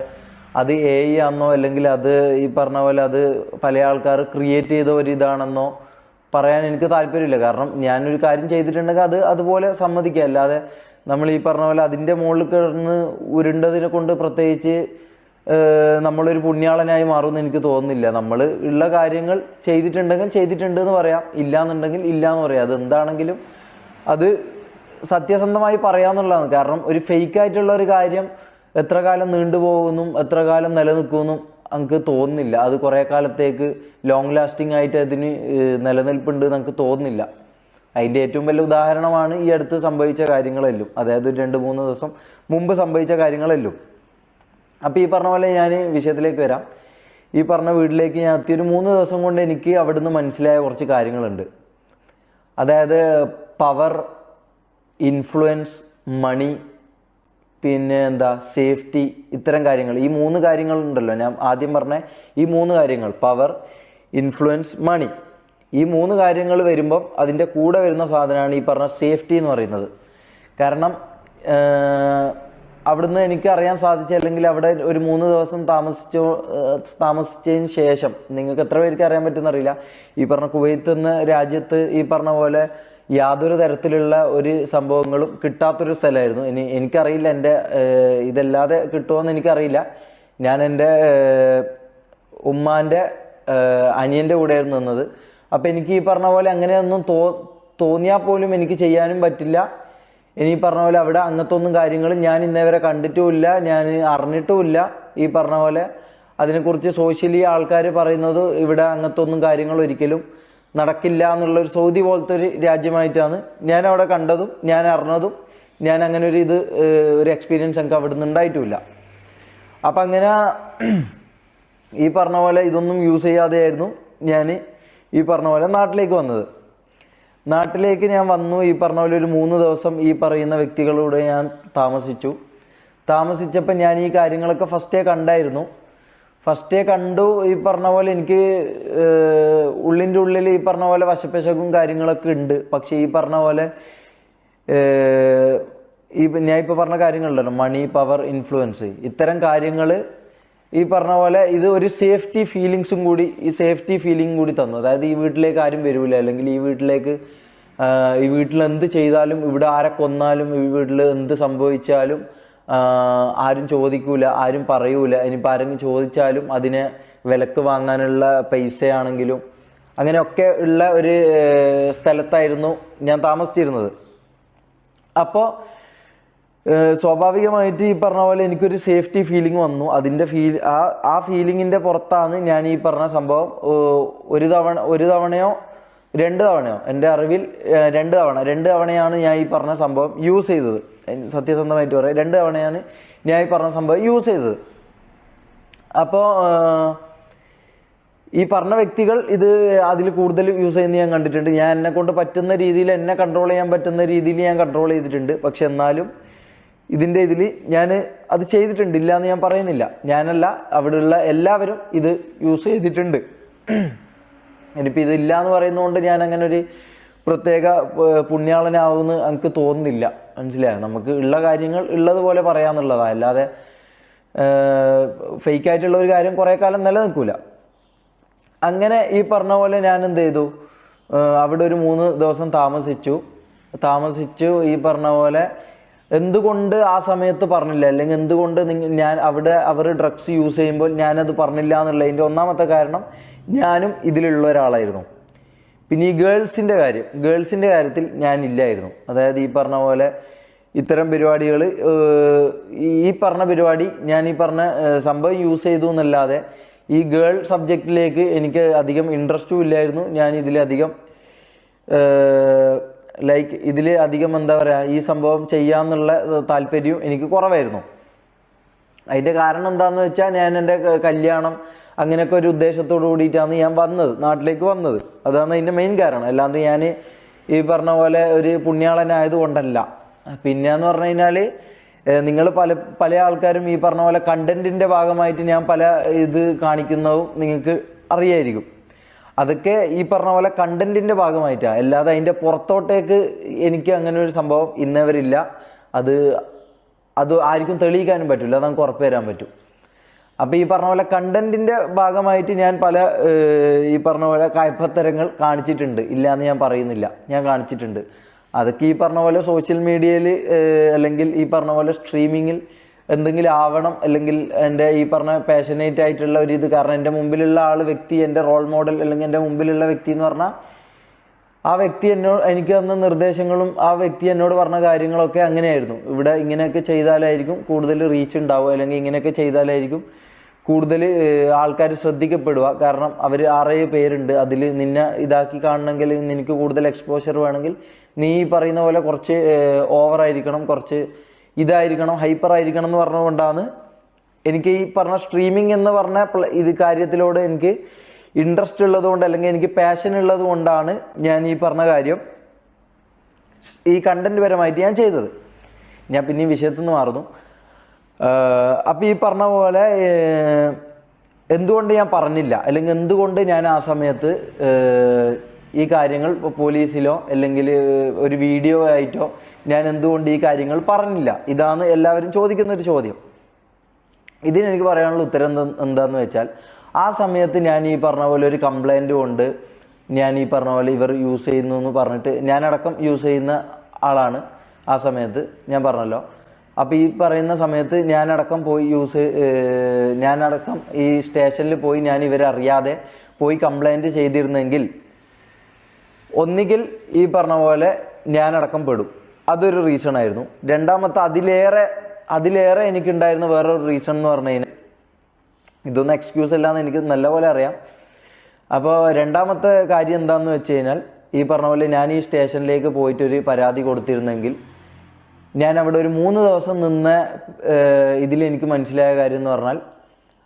S1: അത് AI ആണെന്നോ അല്ലെങ്കിൽ അത് ഈ പറഞ്ഞ പോലെ അത് പല ആൾക്കാർ ക്രിയേറ്റ് ചെയ്ത ഒരു ഇതാണെന്നോ പറയാൻ എനിക്ക് താല്പര്യമില്ല. കാരണം ഞാനൊരു കാര്യം ചെയ്തിട്ടുണ്ടെങ്കിൽ അത് അതുപോലെ സമ്മതിക്കുക. അല്ലാതെ നമ്മൾ ഈ പറഞ്ഞ പോലെ അതിൻ്റെ മുകളിൽ കിടന്ന് ഉരുണ്ടതിനെ കൊണ്ട് പ്രത്യേകിച്ച് നമ്മളൊരു പുണ്യാളനായി മാറുമെന്ന് എനിക്ക് തോന്നുന്നില്ല. നമ്മൾ ഉള്ള കാര്യങ്ങൾ ചെയ്തിട്ടുണ്ടെങ്കിൽ ചെയ്തിട്ടുണ്ടെന്ന് പറയാം, ഇല്ലയെന്നുണ്ടെങ്കിൽ ഇല്ല എന്ന് പറയാം. അതെന്താണെങ്കിലും അത് സത്യസന്ധമായി പറയാമെന്നുള്ളതാണ്. കാരണം ഒരു ഫേക്കായിട്ടുള്ള ഒരു കാര്യം എത്ര കാലം നീണ്ടുപോകുന്നു, എത്ര കാലം നിലനിൽക്കുമെന്നും നമുക്ക് തോന്നുന്നില്ല. അത് കുറേ കാലത്തേക്ക് ലോങ് ലാസ്റ്റിംഗ് ആയിട്ട് അതിന് നിലനിൽപ്പുണ്ട് നമുക്ക് തോന്നുന്നില്ല. അതിൻ്റെ ഏറ്റവും വലിയ ഉദാഹരണമാണ് ഈ അടുത്ത് സംഭവിച്ച കാര്യങ്ങളെല്ലാം, അതായത് 2-3 ദിവസം മുമ്പ് സംഭവിച്ച കാര്യങ്ങളെല്ലാം. അപ്പോൾ ഈ പറഞ്ഞ പോലെ ഞാൻ വിഷയത്തിലേക്ക് വരാം. ഈ പറഞ്ഞ വീട്ടിലേക്ക് ഞാൻ എത്തിയൊരു 3 ദിവസം കൊണ്ട് എനിക്ക് അവിടുന്ന് മനസ്സിലായ കുറച്ച് കാര്യങ്ങളുണ്ട്. അതായത് പവർ, ഇൻഫ്ലുവൻസ്, മണി, പിന്നെ സേഫ്റ്റി, ഇത്തരം കാര്യങ്ങൾ. ഈ 3 കാര്യങ്ങളുണ്ടല്ലോ ഞാൻ ആദ്യം പറഞ്ഞ ഈ 3 കാര്യങ്ങൾ, പവർ, ഇൻഫ്ലുവൻസ്, മണി. ഈ 3 കാര്യങ്ങൾ വരുമ്പം അതിൻ്റെ കൂടെ വരുന്ന സാധനമാണ് ഈ പറഞ്ഞ സേഫ്റ്റി എന്ന് പറയുന്നത്. കാരണം അവിടുന്ന് എനിക്ക് അറിയാൻ സാധിച്ച, അല്ലെങ്കിൽ അവിടെ ഒരു 3 ദിവസം താമസിച്ചതിന് ശേഷം നിങ്ങൾക്ക് എത്ര പേർക്ക് അറിയാൻ പറ്റുമെന്നറിയില്ല, ഈ പറഞ്ഞ കുവൈത്ത് എന്ന രാജ്യത്ത് ഈ പറഞ്ഞ പോലെ യാതൊരു തരത്തിലുള്ള ഒരു സംഭവങ്ങളും കിട്ടാത്തൊരു സ്ഥലമായിരുന്നു. എനിക്കറിയില്ല എൻ്റെ ഇതല്ലാതെ കിട്ടുമോയെന്ന് എനിക്കറിയില്ല. ഞാൻ എൻ്റെ ഉമ്മാൻ്റെ അനിയൻ്റെ കൂടെയായിരുന്നു നിന്നത്. അപ്പോൾ എനിക്ക് ഈ പറഞ്ഞ പോലെ അങ്ങനെയൊന്നും തോന്നിയാൽ പോലും എനിക്ക് ചെയ്യാനും പറ്റില്ല. ഇനി പറഞ്ഞ പോലെ അവിടെ അങ്ങനത്തെ ഒന്നും കാര്യങ്ങൾ ഞാൻ ഇന്നേവരെ കണ്ടിട്ടുമില്ല, ഞാൻ അറിഞ്ഞിട്ടുമില്ല. ഈ പറഞ്ഞ പോലെ അതിനെക്കുറിച്ച് സോഷ്യലി ആൾക്കാർ പറയുന്നത് ഇവിടെ അങ്ങനത്തെ ഒന്നും കാര്യങ്ങൾ ഒരിക്കലും നടക്കില്ല എന്നുള്ളൊരു സൗദി പോലത്തെ ഒരു രാജ്യമായിട്ടാണ് ഞാൻ അവിടെ കണ്ടതും ഞാൻ അറിഞ്ഞതും. ഞാൻ അങ്ങനെ ഒരു എക്സ്പീരിയൻസ് എനിക്ക് അവിടെ നിന്ന് ഉണ്ടായിട്ടുമില്ല. അപ്പം അങ്ങനെ ഈ പറഞ്ഞ പോലെ ഇതൊന്നും യൂസ് ചെയ്യാതെയായിരുന്നു ഞാൻ ഈ പറഞ്ഞ പോലെ നാട്ടിലേക്ക് വന്നത്. നാട്ടിലേക്ക് ഞാൻ വന്നു. ഈ പറഞ്ഞ പോലെ ഒരു 3 ദിവസം ഈ പറയുന്ന വ്യക്തികളോട് ഞാൻ താമസിച്ചപ്പോൾ ഞാൻ ഈ കാര്യങ്ങളൊക്കെ ഫസ്റ്റേ കണ്ടായിരുന്നു. ഫസ്റ്റേ കണ്ടു. ഈ പറഞ്ഞ പോലെ എനിക്ക് ഉള്ളിൻ്റെ ഉള്ളിൽ ഈ പറഞ്ഞ പോലെ വശപ്പശകും കാര്യങ്ങളൊക്കെ ഉണ്ട്. പക്ഷേ ഈ പറഞ്ഞ പോലെ ഞാൻ ഇപ്പോൾ പറഞ്ഞ കാര്യങ്ങളുണ്ടല്ലോ, മണി, പവർ, ഇൻഫ്ലുവൻസ്, ഇത്തരം കാര്യങ്ങൾ ഈ പറഞ്ഞ പോലെ ഇത് ഒരു സേഫ്റ്റി ഫീലിംഗ് കൂടി തന്നു. അതായത് ഈ വീട്ടിലേക്ക് ആരും വരില്ല, അല്ലെങ്കിൽ ഈ വീട്ടിൽ എന്ത് ചെയ്താലും, ഇവിടെ ആരെ കൊന്നാലും, ഈ വീട്ടിൽ എന്ത് സംഭവിച്ചാലും ആരും ചോദിക്കൂല, ആരും പറയൂല. ഇനിയിപ്പോൾ ആരെങ്കിലും ചോദിച്ചാലും അതിനെ വിലക്ക് വാങ്ങാനുള്ള പൈസയാണെങ്കിലും അങ്ങനെയൊക്കെ ഉള്ള ഒരു സ്ഥലത്തായിരുന്നു ഞാൻ താമസിച്ചിരുന്നത്. അപ്പോൾ സ്വാഭാവികമായിട്ട് ഈ പറഞ്ഞ പോലെ എനിക്കൊരു സേഫ്റ്റി ഫീലിംഗ് വന്നു. അതിൻ്റെ ആ ഫീലിങ്ങിൻ്റെ പുറത്താണ് ഞാൻ ഈ പറഞ്ഞ സംഭവം ഒരു തവണയോ 2 തവണയോ, എൻ്റെ അറിവിൽ 2 തവണയാണ് ഞാൻ ഈ പറഞ്ഞ സംഭവം യൂസ് ചെയ്തത്. സത്യസന്ധമായിട്ട് പറയാം, 2 തവണയാണ് ഞാൻ ഈ പറഞ്ഞ സംഭവം യൂസ് ചെയ്തത്. അപ്പോൾ ഈ പറഞ്ഞ വ്യക്തികൾ ഇത് അതിൽ കൂടുതൽ യൂസ് ചെയ്യുന്നത് ഞാൻ കണ്ടിട്ടുണ്ട്. ഞാൻ എന്നെ കൊണ്ട് പറ്റുന്ന രീതിയിൽ, എന്നെ കൺട്രോൾ ചെയ്യാൻ പറ്റുന്ന രീതിയിൽ ഞാൻ കൺട്രോൾ ചെയ്തിട്ടുണ്ട്. പക്ഷെ എന്നാലും ഇതിൽ ഞാൻ അത് ചെയ്തിട്ടുണ്ട്, ഇല്ല എന്ന് ഞാൻ പറയുന്നില്ല. ഞാനല്ല, അവിടെയുള്ള എല്ലാവരും ഇത് യൂസ് ചെയ്തിട്ടുണ്ട്. ഇനിയിപ്പോൾ ഇതില്ല എന്ന് പറയുന്നതുകൊണ്ട് ഞാൻ അങ്ങനെ ഒരു പ്രത്യേക പുണ്യാളനാവുമെന്ന് എനിക്ക് തോന്നുന്നില്ല. മനസ്സിലായോ? നമുക്ക് ഉള്ള കാര്യങ്ങൾ ഉള്ളതുപോലെ പറയാമെന്നുള്ളതാണ്. അല്ലാതെ ഫേക്കായിട്ടുള്ള ഒരു കാര്യം കുറേ കാലം നിലനിൽക്കില്ല. അങ്ങനെ ഈ പറഞ്ഞ പോലെ ഞാൻ എന്ത് ചെയ്തു, അവിടെ ഒരു 3 ദിവസം താമസിച്ചു. ഈ പറഞ്ഞ പോലെ എന്തുകൊണ്ട് ആ സമയത്ത് പറഞ്ഞില്ല, അല്ലെങ്കിൽ എന്തുകൊണ്ട് ഞാൻ അവിടെ അവർ ഡ്രഗ്സ് യൂസ് ചെയ്യുമ്പോൾ ഞാനത് പറഞ്ഞില്ല എന്നുള്ളതിൻ്റെ ഒന്നാമത്തെ കാരണം ഞാനും ഇതിലുള്ള ഒരാളായിരുന്നു. പിന്നെ ഈ ഗേൾസിൻ്റെ കാര്യത്തിൽ ഞാനില്ലായിരുന്നു. അതായത് ഈ പറഞ്ഞ പോലെ ഇത്തരം പരിപാടികൾ, ഈ പറഞ്ഞ പരിപാടി ഞാൻ ഈ പറഞ്ഞ സംഭവം യൂസ് ചെയ്തു എന്നല്ലാതെ ഈ ഗേൾ സബ്ജക്റ്റിലേക്ക് എനിക്ക് അധികം ഇൻട്രസ്റ്റും ഇല്ലായിരുന്നു. ഞാൻ ഇതിലധികം എന്താ പറയുക, ഈ സംഭവം ചെയ്യാമെന്നുള്ള താല്പര്യവും എനിക്ക് കുറവായിരുന്നു. അതിൻ്റെ കാരണം എന്താണെന്ന് വെച്ചാൽ ഞാൻ എൻ്റെ കല്യാണം അങ്ങനെയൊക്കെ ഒരു ഉദ്ദേശത്തോടു കൂടിയിട്ടാണ് ഞാൻ നാട്ടിലേക്ക് വന്നത്. അതാണ് അതിൻ്റെ മെയിൻ കാരണം. അല്ലാണ്ട് ഞാൻ ഈ പറഞ്ഞ പോലെ ഒരു പുണ്യാളനായത് കൊണ്ടല്ല. പിന്നെയെന്ന് പറഞ്ഞു കഴിഞ്ഞാൽ നിങ്ങൾ പല ആൾക്കാരും ഈ പറഞ്ഞ പോലെ കണ്ടൻറ്റിൻ്റെ ഭാഗമായിട്ട് ഞാൻ പല ഇത് കാണിക്കുന്നതും നിങ്ങൾക്ക് അറിയായിരിക്കും. അതൊക്കെ ഈ പറഞ്ഞ പോലെ കണ്ടൻറ്റിൻ്റെ ഭാഗമായിട്ടാണ്, അല്ലാതെ അതിൻ്റെ പുറത്തോട്ടേക്ക് എനിക്ക് അങ്ങനെ ഒരു സംഭവം ഇന്നവരില്ല. അത് ആർക്കും തെളിയിക്കാനും പറ്റില്ല, അത് നമുക്ക് ഉറപ്പ് തരാൻ പറ്റും. അപ്പോൾ ഈ പറഞ്ഞ പോലെ കണ്ടൻറ്റിൻ്റെ ഭാഗമായിട്ട് ഞാൻ പല ഈ പറഞ്ഞ പോലെ കയ്പത്തരങ്ങൾ കാണിച്ചിട്ടുണ്ട്. ഇല്ല എന്ന് ഞാൻ പറയുന്നില്ല, ഞാൻ കാണിച്ചിട്ടുണ്ട്. അതൊക്കെ ഈ പറഞ്ഞ പോലെ സോഷ്യൽ മീഡിയയിൽ അല്ലെങ്കിൽ ഈ പറഞ്ഞ പോലെ സ്ട്രീമിങ്ങിൽ എന്തെങ്കിലും ആവണം, അല്ലെങ്കിൽ എൻ്റെ ഈ പറഞ്ഞ പാഷനേറ്റ് ആയിട്ടുള്ള ഒരു ഇത്. കാരണം എൻ്റെ മുമ്പിലുള്ള വ്യക്തി, എൻ്റെ റോൾ മോഡൽ, അല്ലെങ്കിൽ എൻ്റെ മുമ്പിലുള്ള വ്യക്തി എന്ന് പറഞ്ഞാൽ ആ വ്യക്തി എനിക്ക് തന്ന നിർദ്ദേശങ്ങളും ആ വ്യക്തി എന്നോട് പറഞ്ഞ കാര്യങ്ങളൊക്കെ അങ്ങനെയായിരുന്നു. ഇവിടെ ഇങ്ങനെയൊക്കെ ചെയ്താലായിരിക്കും കൂടുതൽ റീച്ച് ഉണ്ടാവുക, അല്ലെങ്കിൽ ഇങ്ങനെയൊക്കെ ചെയ്താലായിരിക്കും കൂടുതൽ ആൾക്കാർ ശ്രദ്ധിക്കപ്പെടുക. കാരണം അവർ 6 പേരുണ്ട്, അതിൽ നിന്നെ ഇതാക്കി കാണണമെങ്കിൽ, നിനക്ക് കൂടുതൽ എക്സ്പോഷർ വേണമെങ്കിൽ നീ പറയുന്ന പോലെ കുറച്ച് ഓവറായിരിക്കണം, കുറച്ച് ഇതായിരിക്കണം, ഹൈപ്പർ ആയിരിക്കണം എന്ന് പറഞ്ഞുകൊണ്ടാണ് എനിക്ക് ഈ പറഞ്ഞ സ്ട്രീമിംഗ് എന്ന് പറഞ്ഞ കാര്യത്തിലോട് എനിക്ക് ഇൻട്രസ്റ്റ് ഉള്ളതുകൊണ്ട്, അല്ലെങ്കിൽ എനിക്ക് പാഷൻ ഉള്ളത് കൊണ്ടാണ് ഞാൻ ഈ പറഞ്ഞ കാര്യം ഈ കണ്ടന്റ് പരമായിട്ട് ഞാൻ ചെയ്തത്. ഞാൻ പിന്നെയും വിഷയത്തിൽ നിന്ന് മാറുന്നു. അപ്പം ഈ പറഞ്ഞ പോലെ എന്തുകൊണ്ട് ഞാൻ പറഞ്ഞില്ല, അല്ലെങ്കിൽ എന്തുകൊണ്ട് ഞാൻ ആ സമയത്ത് ഈ കാര്യങ്ങൾ പോലീസിലോ അല്ലെങ്കിൽ ഒരു വീഡിയോ ആയിട്ടോ ഞാൻ എന്തുകൊണ്ട് ഈ കാര്യങ്ങൾ പറഞ്ഞില്ല, ഇതാണ് എല്ലാവരും ചോദിക്കുന്നൊരു ചോദ്യം. ഇതിനെനിക്ക് പറയാനുള്ള ഉത്തരം എന്താണെന്ന് വെച്ചാൽ, ആ സമയത്ത് ഞാൻ ഈ പറഞ്ഞ പോലെ ഒരു കംപ്ലൈൻറ്റ് കൊണ്ട് ഞാൻ ഈ പറഞ്ഞ പോലെ ഇവർ യൂസ് ചെയ്യുന്നു എന്ന് പറഞ്ഞിട്ട് ഞാനടക്കം യൂസ് ചെയ്യുന്ന ആളാണ് ആ സമയത്ത്, ഞാൻ പറഞ്ഞല്ലോ. അപ്പോൾ ഈ പറയുന്ന സമയത്ത് ഞാനടക്കം ഈ സ്റ്റേഷനിൽ പോയി ഞാൻ ഇവരെ അറിയാതെ പോയി കംപ്ലൈൻറ്റ് ചെയ്തിരുന്നെങ്കിൽ ഒന്നുകിൽ ഈ പറഞ്ഞ പോലെ ഞാനടക്കം പെടും, അതൊരു റീസൺ ആയിരുന്നു. രണ്ടാമത്തെ അതിലേറെ എനിക്കുണ്ടായിരുന്ന വേറൊരു റീസൺ എന്ന് പറഞ്ഞു കഴിഞ്ഞാൽ, ഇതൊന്നും എക്സ്ക്യൂസ് അല്ലാന്ന് എനിക്ക് നല്ലപോലെ അറിയാം. അപ്പോൾ രണ്ടാമത്തെ കാര്യം എന്താണെന്ന് വെച്ച് കഴിഞ്ഞാൽ, ഈ പറഞ്ഞ പോലെ ഞാൻ ഈ സ്റ്റേഷനിലേക്ക് പോയിട്ടൊരു പരാതി കൊടുത്തിരുന്നെങ്കിൽ, ഞാൻ അവിടെ ഒരു 3 ദിവസം നിന്ന ഇതിലെനിക്ക് മനസ്സിലായ കാര്യം എന്ന് പറഞ്ഞാൽ,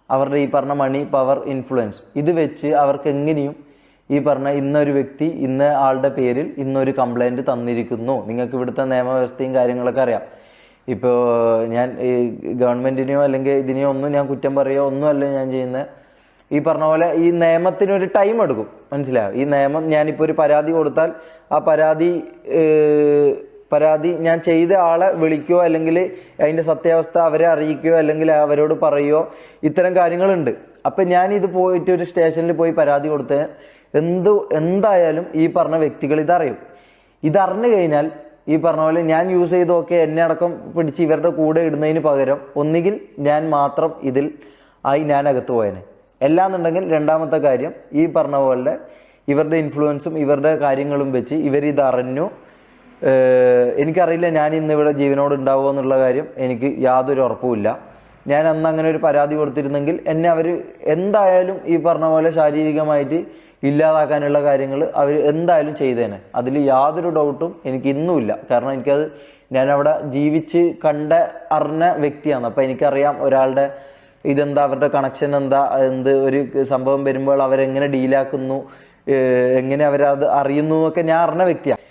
S1: അവരുടെ ഈ പറഞ്ഞ മണി, പവർ, ഇൻഫ്ലുവൻസ് ഇത് വെച്ച് അവർക്ക് എങ്ങനെയും ഈ പറഞ്ഞ ഇന്നൊരു വ്യക്തി ഇന്ന ആളുടെ പേരിൽ ഇന്നൊരു കംപ്ലൈൻറ്റ് തന്നിരിക്കുന്നു. നിങ്ങൾക്ക് ഇവിടുത്തെ നിയമവ്യവസ്ഥയും കാര്യങ്ങളൊക്കെ അറിയാം. ഇപ്പോൾ ഞാൻ ഈ ഗവൺമെൻറ്റിനെയോ അല്ലെങ്കിൽ ഇതിനെയോ ഒന്നും ഞാൻ കുറ്റം പറയുകയോ ഒന്നുമല്ല ഞാൻ ചെയ്യുന്നത്. ഈ പറഞ്ഞ പോലെ ഈ നിയമത്തിനൊരു ടൈം എടുക്കും, മനസ്സിലായോ? ഈ നിയമം, ഞാനിപ്പോൾ ഒരു പരാതി കൊടുത്താൽ ആ പരാതി ഞാൻ ചെയ്ത ആളെ വിളിക്കുകയോ അല്ലെങ്കിൽ അതിൻ്റെ സത്യാവസ്ഥ അവരെ അറിയിക്കുകയോ അല്ലെങ്കിൽ അവരോട് പറയുകയോ ഇത്തരം കാര്യങ്ങളുണ്ട്. അപ്പം ഞാനിത് പോയിട്ട് ഒരു സ്റ്റേഷനിൽ പോയി പരാതി കൊടുത്ത് എന്തായാലും ഈ പറഞ്ഞ വ്യക്തികൾ ഇതറിഞ്ഞു കഴിഞ്ഞാൽ ഈ പറഞ്ഞ പോലെ ഞാൻ യൂസ് ചെയ്തൊക്കെ എന്നെ അടക്കം പിടിച്ച് ഇവരുടെ കൂടെ ഇടുന്നതിന് പകരം ഒന്നുകിൽ ഞാൻ മാത്രം ഇതിൽ ഞാൻ അകത്ത് പോയേനെ. എല്ലാന്നുണ്ടെങ്കിൽ രണ്ടാമത്തെ കാര്യം, ഈ പറഞ്ഞ പോലെ ഇവരുടെ ഇൻഫ്ലുവൻസും ഇവരുടെ കാര്യങ്ങളും വെച്ച് ഇവരിതറിഞ്ഞു. എനിക്കറിയില്ല ഞാൻ ഇന്നിവിടെ ജീവനോട് ഉണ്ടാവുമോ എന്നുള്ള കാര്യം, എനിക്ക് യാതൊരു ഉറപ്പുമില്ല. ഞാൻ അന്ന് അങ്ങനെ ഒരു പരാതി കൊടുത്തിരുന്നെങ്കിൽ എന്നെ അവർ എന്തായാലും ഈ പറഞ്ഞ പോലെ ശാരീരികമായിട്ട് ഇല്ലാതാക്കാനുള്ള കാര്യങ്ങൾ അവർ എന്തായാലും ചെയ്തേനെ. അതിൽ യാതൊരു ഡൗട്ടും എനിക്ക് ഇന്നുമില്ല. കാരണം എനിക്കത്, ഞാനവിടെ ജീവിച്ച് അറിഞ്ഞ വ്യക്തിയാണ്. അപ്പം എനിക്കറിയാം ഒരാളുടെ ഇതെന്താ, അവരുടെ കണക്ഷൻ എന്താ, ഒരു സംഭവം വരുമ്പോൾ അവരെങ്ങനെ ഡീലാക്കുന്നു, എങ്ങനെ അവരത് അറിയുന്നു എന്നൊക്കെ ഞാൻ അറിഞ്ഞ വ്യക്തിയാണ്.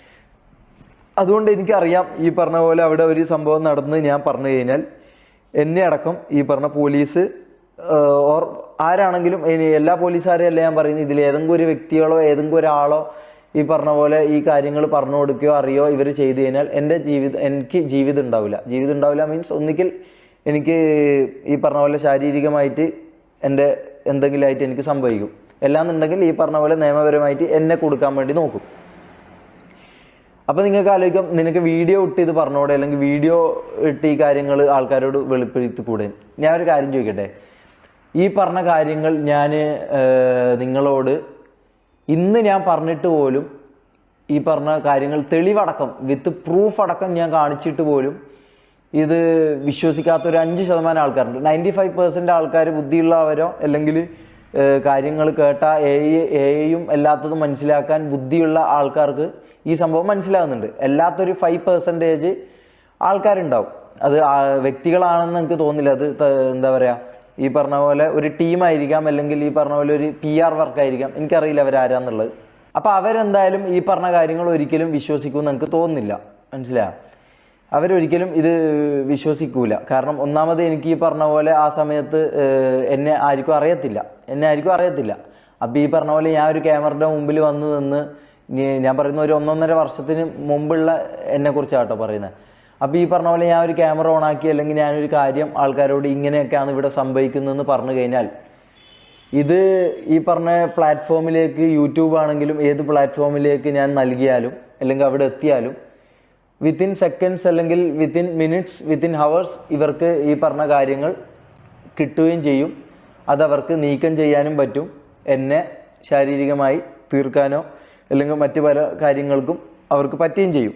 S1: അതുകൊണ്ട് എനിക്കറിയാം ഈ പറഞ്ഞ പോലെ അവിടെ ഒരു സംഭവം നടന്ന് ഞാൻ പറഞ്ഞു കഴിഞ്ഞാൽ എന്നെ അടക്കം ഈ പറഞ്ഞ പോലീസ് ആരാണെങ്കിലും, എല്ലാ പോലീസുകാരെയും അല്ല ഞാൻ പറയുന്നത്, ഇതിൽ ഏതെങ്കിലും ഒരു വ്യക്തികളോ ഏതെങ്കിലും ഒരാളോ ഈ പറഞ്ഞ പോലെ ഈ കാര്യങ്ങൾ പറഞ്ഞു കൊടുക്കുകയോ അറിയോ ഇവർ ചെയ്തു കഴിഞ്ഞാൽ എനിക്ക് ജീവിതം ഉണ്ടാവില്ല. മീൻസ് ഒന്നിക്കൽ എനിക്ക് ഈ പറഞ്ഞ പോലെ ശാരീരികമായിട്ട് എൻ്റെ എന്തെങ്കിലും ആയിട്ട് എനിക്ക് സംഭവിക്കും. എല്ലാന്നുണ്ടെങ്കിൽ ഈ പറഞ്ഞ പോലെ നിയമപരമായിട്ട് എന്നെ കൊടുക്കാൻ വേണ്ടി നോക്കും. അപ്പോൾ നിങ്ങൾക്ക് ആലോചിക്കാം, നിനക്ക് വീഡിയോ ഇട്ട് ഇത് പറഞ്ഞോടെ, അല്ലെങ്കിൽ വീഡിയോ ഇട്ട് ഈ കാര്യങ്ങൾ ആൾക്കാരോട് വെളിപ്പെടുത്തിക്കൂടെ? ഞാൻ ഒരു കാര്യം ചോദിക്കട്ടെ, ഈ പറഞ്ഞ കാര്യങ്ങൾ ഞാൻ നിങ്ങളോട് ഇന്ന് ഞാൻ പറഞ്ഞിട്ട് പോലും, ഈ പറഞ്ഞ കാര്യങ്ങൾ തെളിവടക്കം വിത്ത് പ്രൂഫ് അടക്കം ഞാൻ കാണിച്ചിട്ട് പോലും ഇത് വിശ്വസിക്കാത്തൊരു 5% ആൾക്കാരുണ്ട്. 95% ആൾക്കാർ ബുദ്ധിയുള്ളവരോ അല്ലെങ്കിൽ കാര്യങ്ങൾ കേട്ട എയും എല്ലാത്തതും മനസ്സിലാക്കാൻ ബുദ്ധിയുള്ള ആൾക്കാർക്ക് ഈ സംഭവം മനസ്സിലാകുന്നുണ്ട്. അല്ലാത്തൊരു 5% ആൾക്കാരുണ്ടാവും. അത് വ്യക്തികളാണെന്ന് എനിക്ക് തോന്നില്ല. അത് എന്താ പറയുക, ഈ പറഞ്ഞ പോലെ ഒരു ടീമായിരിക്കാം, അല്ലെങ്കിൽ ഈ പറഞ്ഞ പോലെ ഒരു PR വർക്കായിരിക്കാം, എനിക്കറിയില്ല അവരാരാന്നുള്ളത്. അപ്പോൾ അവരെന്തായാലും ഈ പറഞ്ഞ കാര്യങ്ങൾ ഒരിക്കലും വിശ്വസിക്കുമെന്ന് എനിക്ക് തോന്നുന്നില്ല, മനസ്സിലായോ? അവരൊരിക്കലും ഇത് വിശ്വസിക്കൂല. കാരണം ഒന്നാമത് എനിക്ക് ഈ പറഞ്ഞ പോലെ ആ സമയത്ത് എന്നെ ആർക്കും അറിയത്തില്ല. അപ്പോൾ ഈ പറഞ്ഞ പോലെ ഞാൻ ഒരു ക്യാമറയുടെ മുമ്പിൽ വന്ന് നിന്ന്, ഞാൻ പറയുന്ന ഒരു 1.5 വർഷത്തിന് മുമ്പുള്ള എന്നെക്കുറിച്ചാട്ടോ പറയുന്നത്. അപ്പോൾ ഈ പറഞ്ഞ പോലെ ഞാൻ ഒരു ക്യാമറ ഓണാക്കി, അല്ലെങ്കിൽ ഞാനൊരു കാര്യം ആൾക്കാരോട് ഇങ്ങനെയൊക്കെയാണ് ഇവിടെ സംഭവിക്കുന്നതെന്ന് പറഞ്ഞു കഴിഞ്ഞാൽ, ഇത് ഈ പറഞ്ഞ പ്ലാറ്റ്ഫോമിലേക്ക്, യൂട്യൂബ് ആണെങ്കിലും ഏത് പ്ലാറ്റ്ഫോമിലേക്ക് ഞാൻ നൽകിയാലും അല്ലെങ്കിൽ അവിടെ എത്തിയാലും വിത്തിൻ സെക്കൻഡ്സ് അല്ലെങ്കിൽ വിത്തിൻ മിനിറ്റ്സ്, വിത്തിൻ ഹവേഴ്സ് ഇവർക്ക് ഈ പറഞ്ഞ കാര്യങ്ങൾ കിട്ടുകയും ചെയ്യും. അതവർക്ക് നീക്കം ചെയ്യാനും പറ്റും. എന്നെ ശാരീരികമായി തീർക്കാനോ അല്ലെങ്കിൽ മറ്റു പല കാര്യങ്ങൾക്കും അവർക്ക് പറ്റുകയും ചെയ്യും.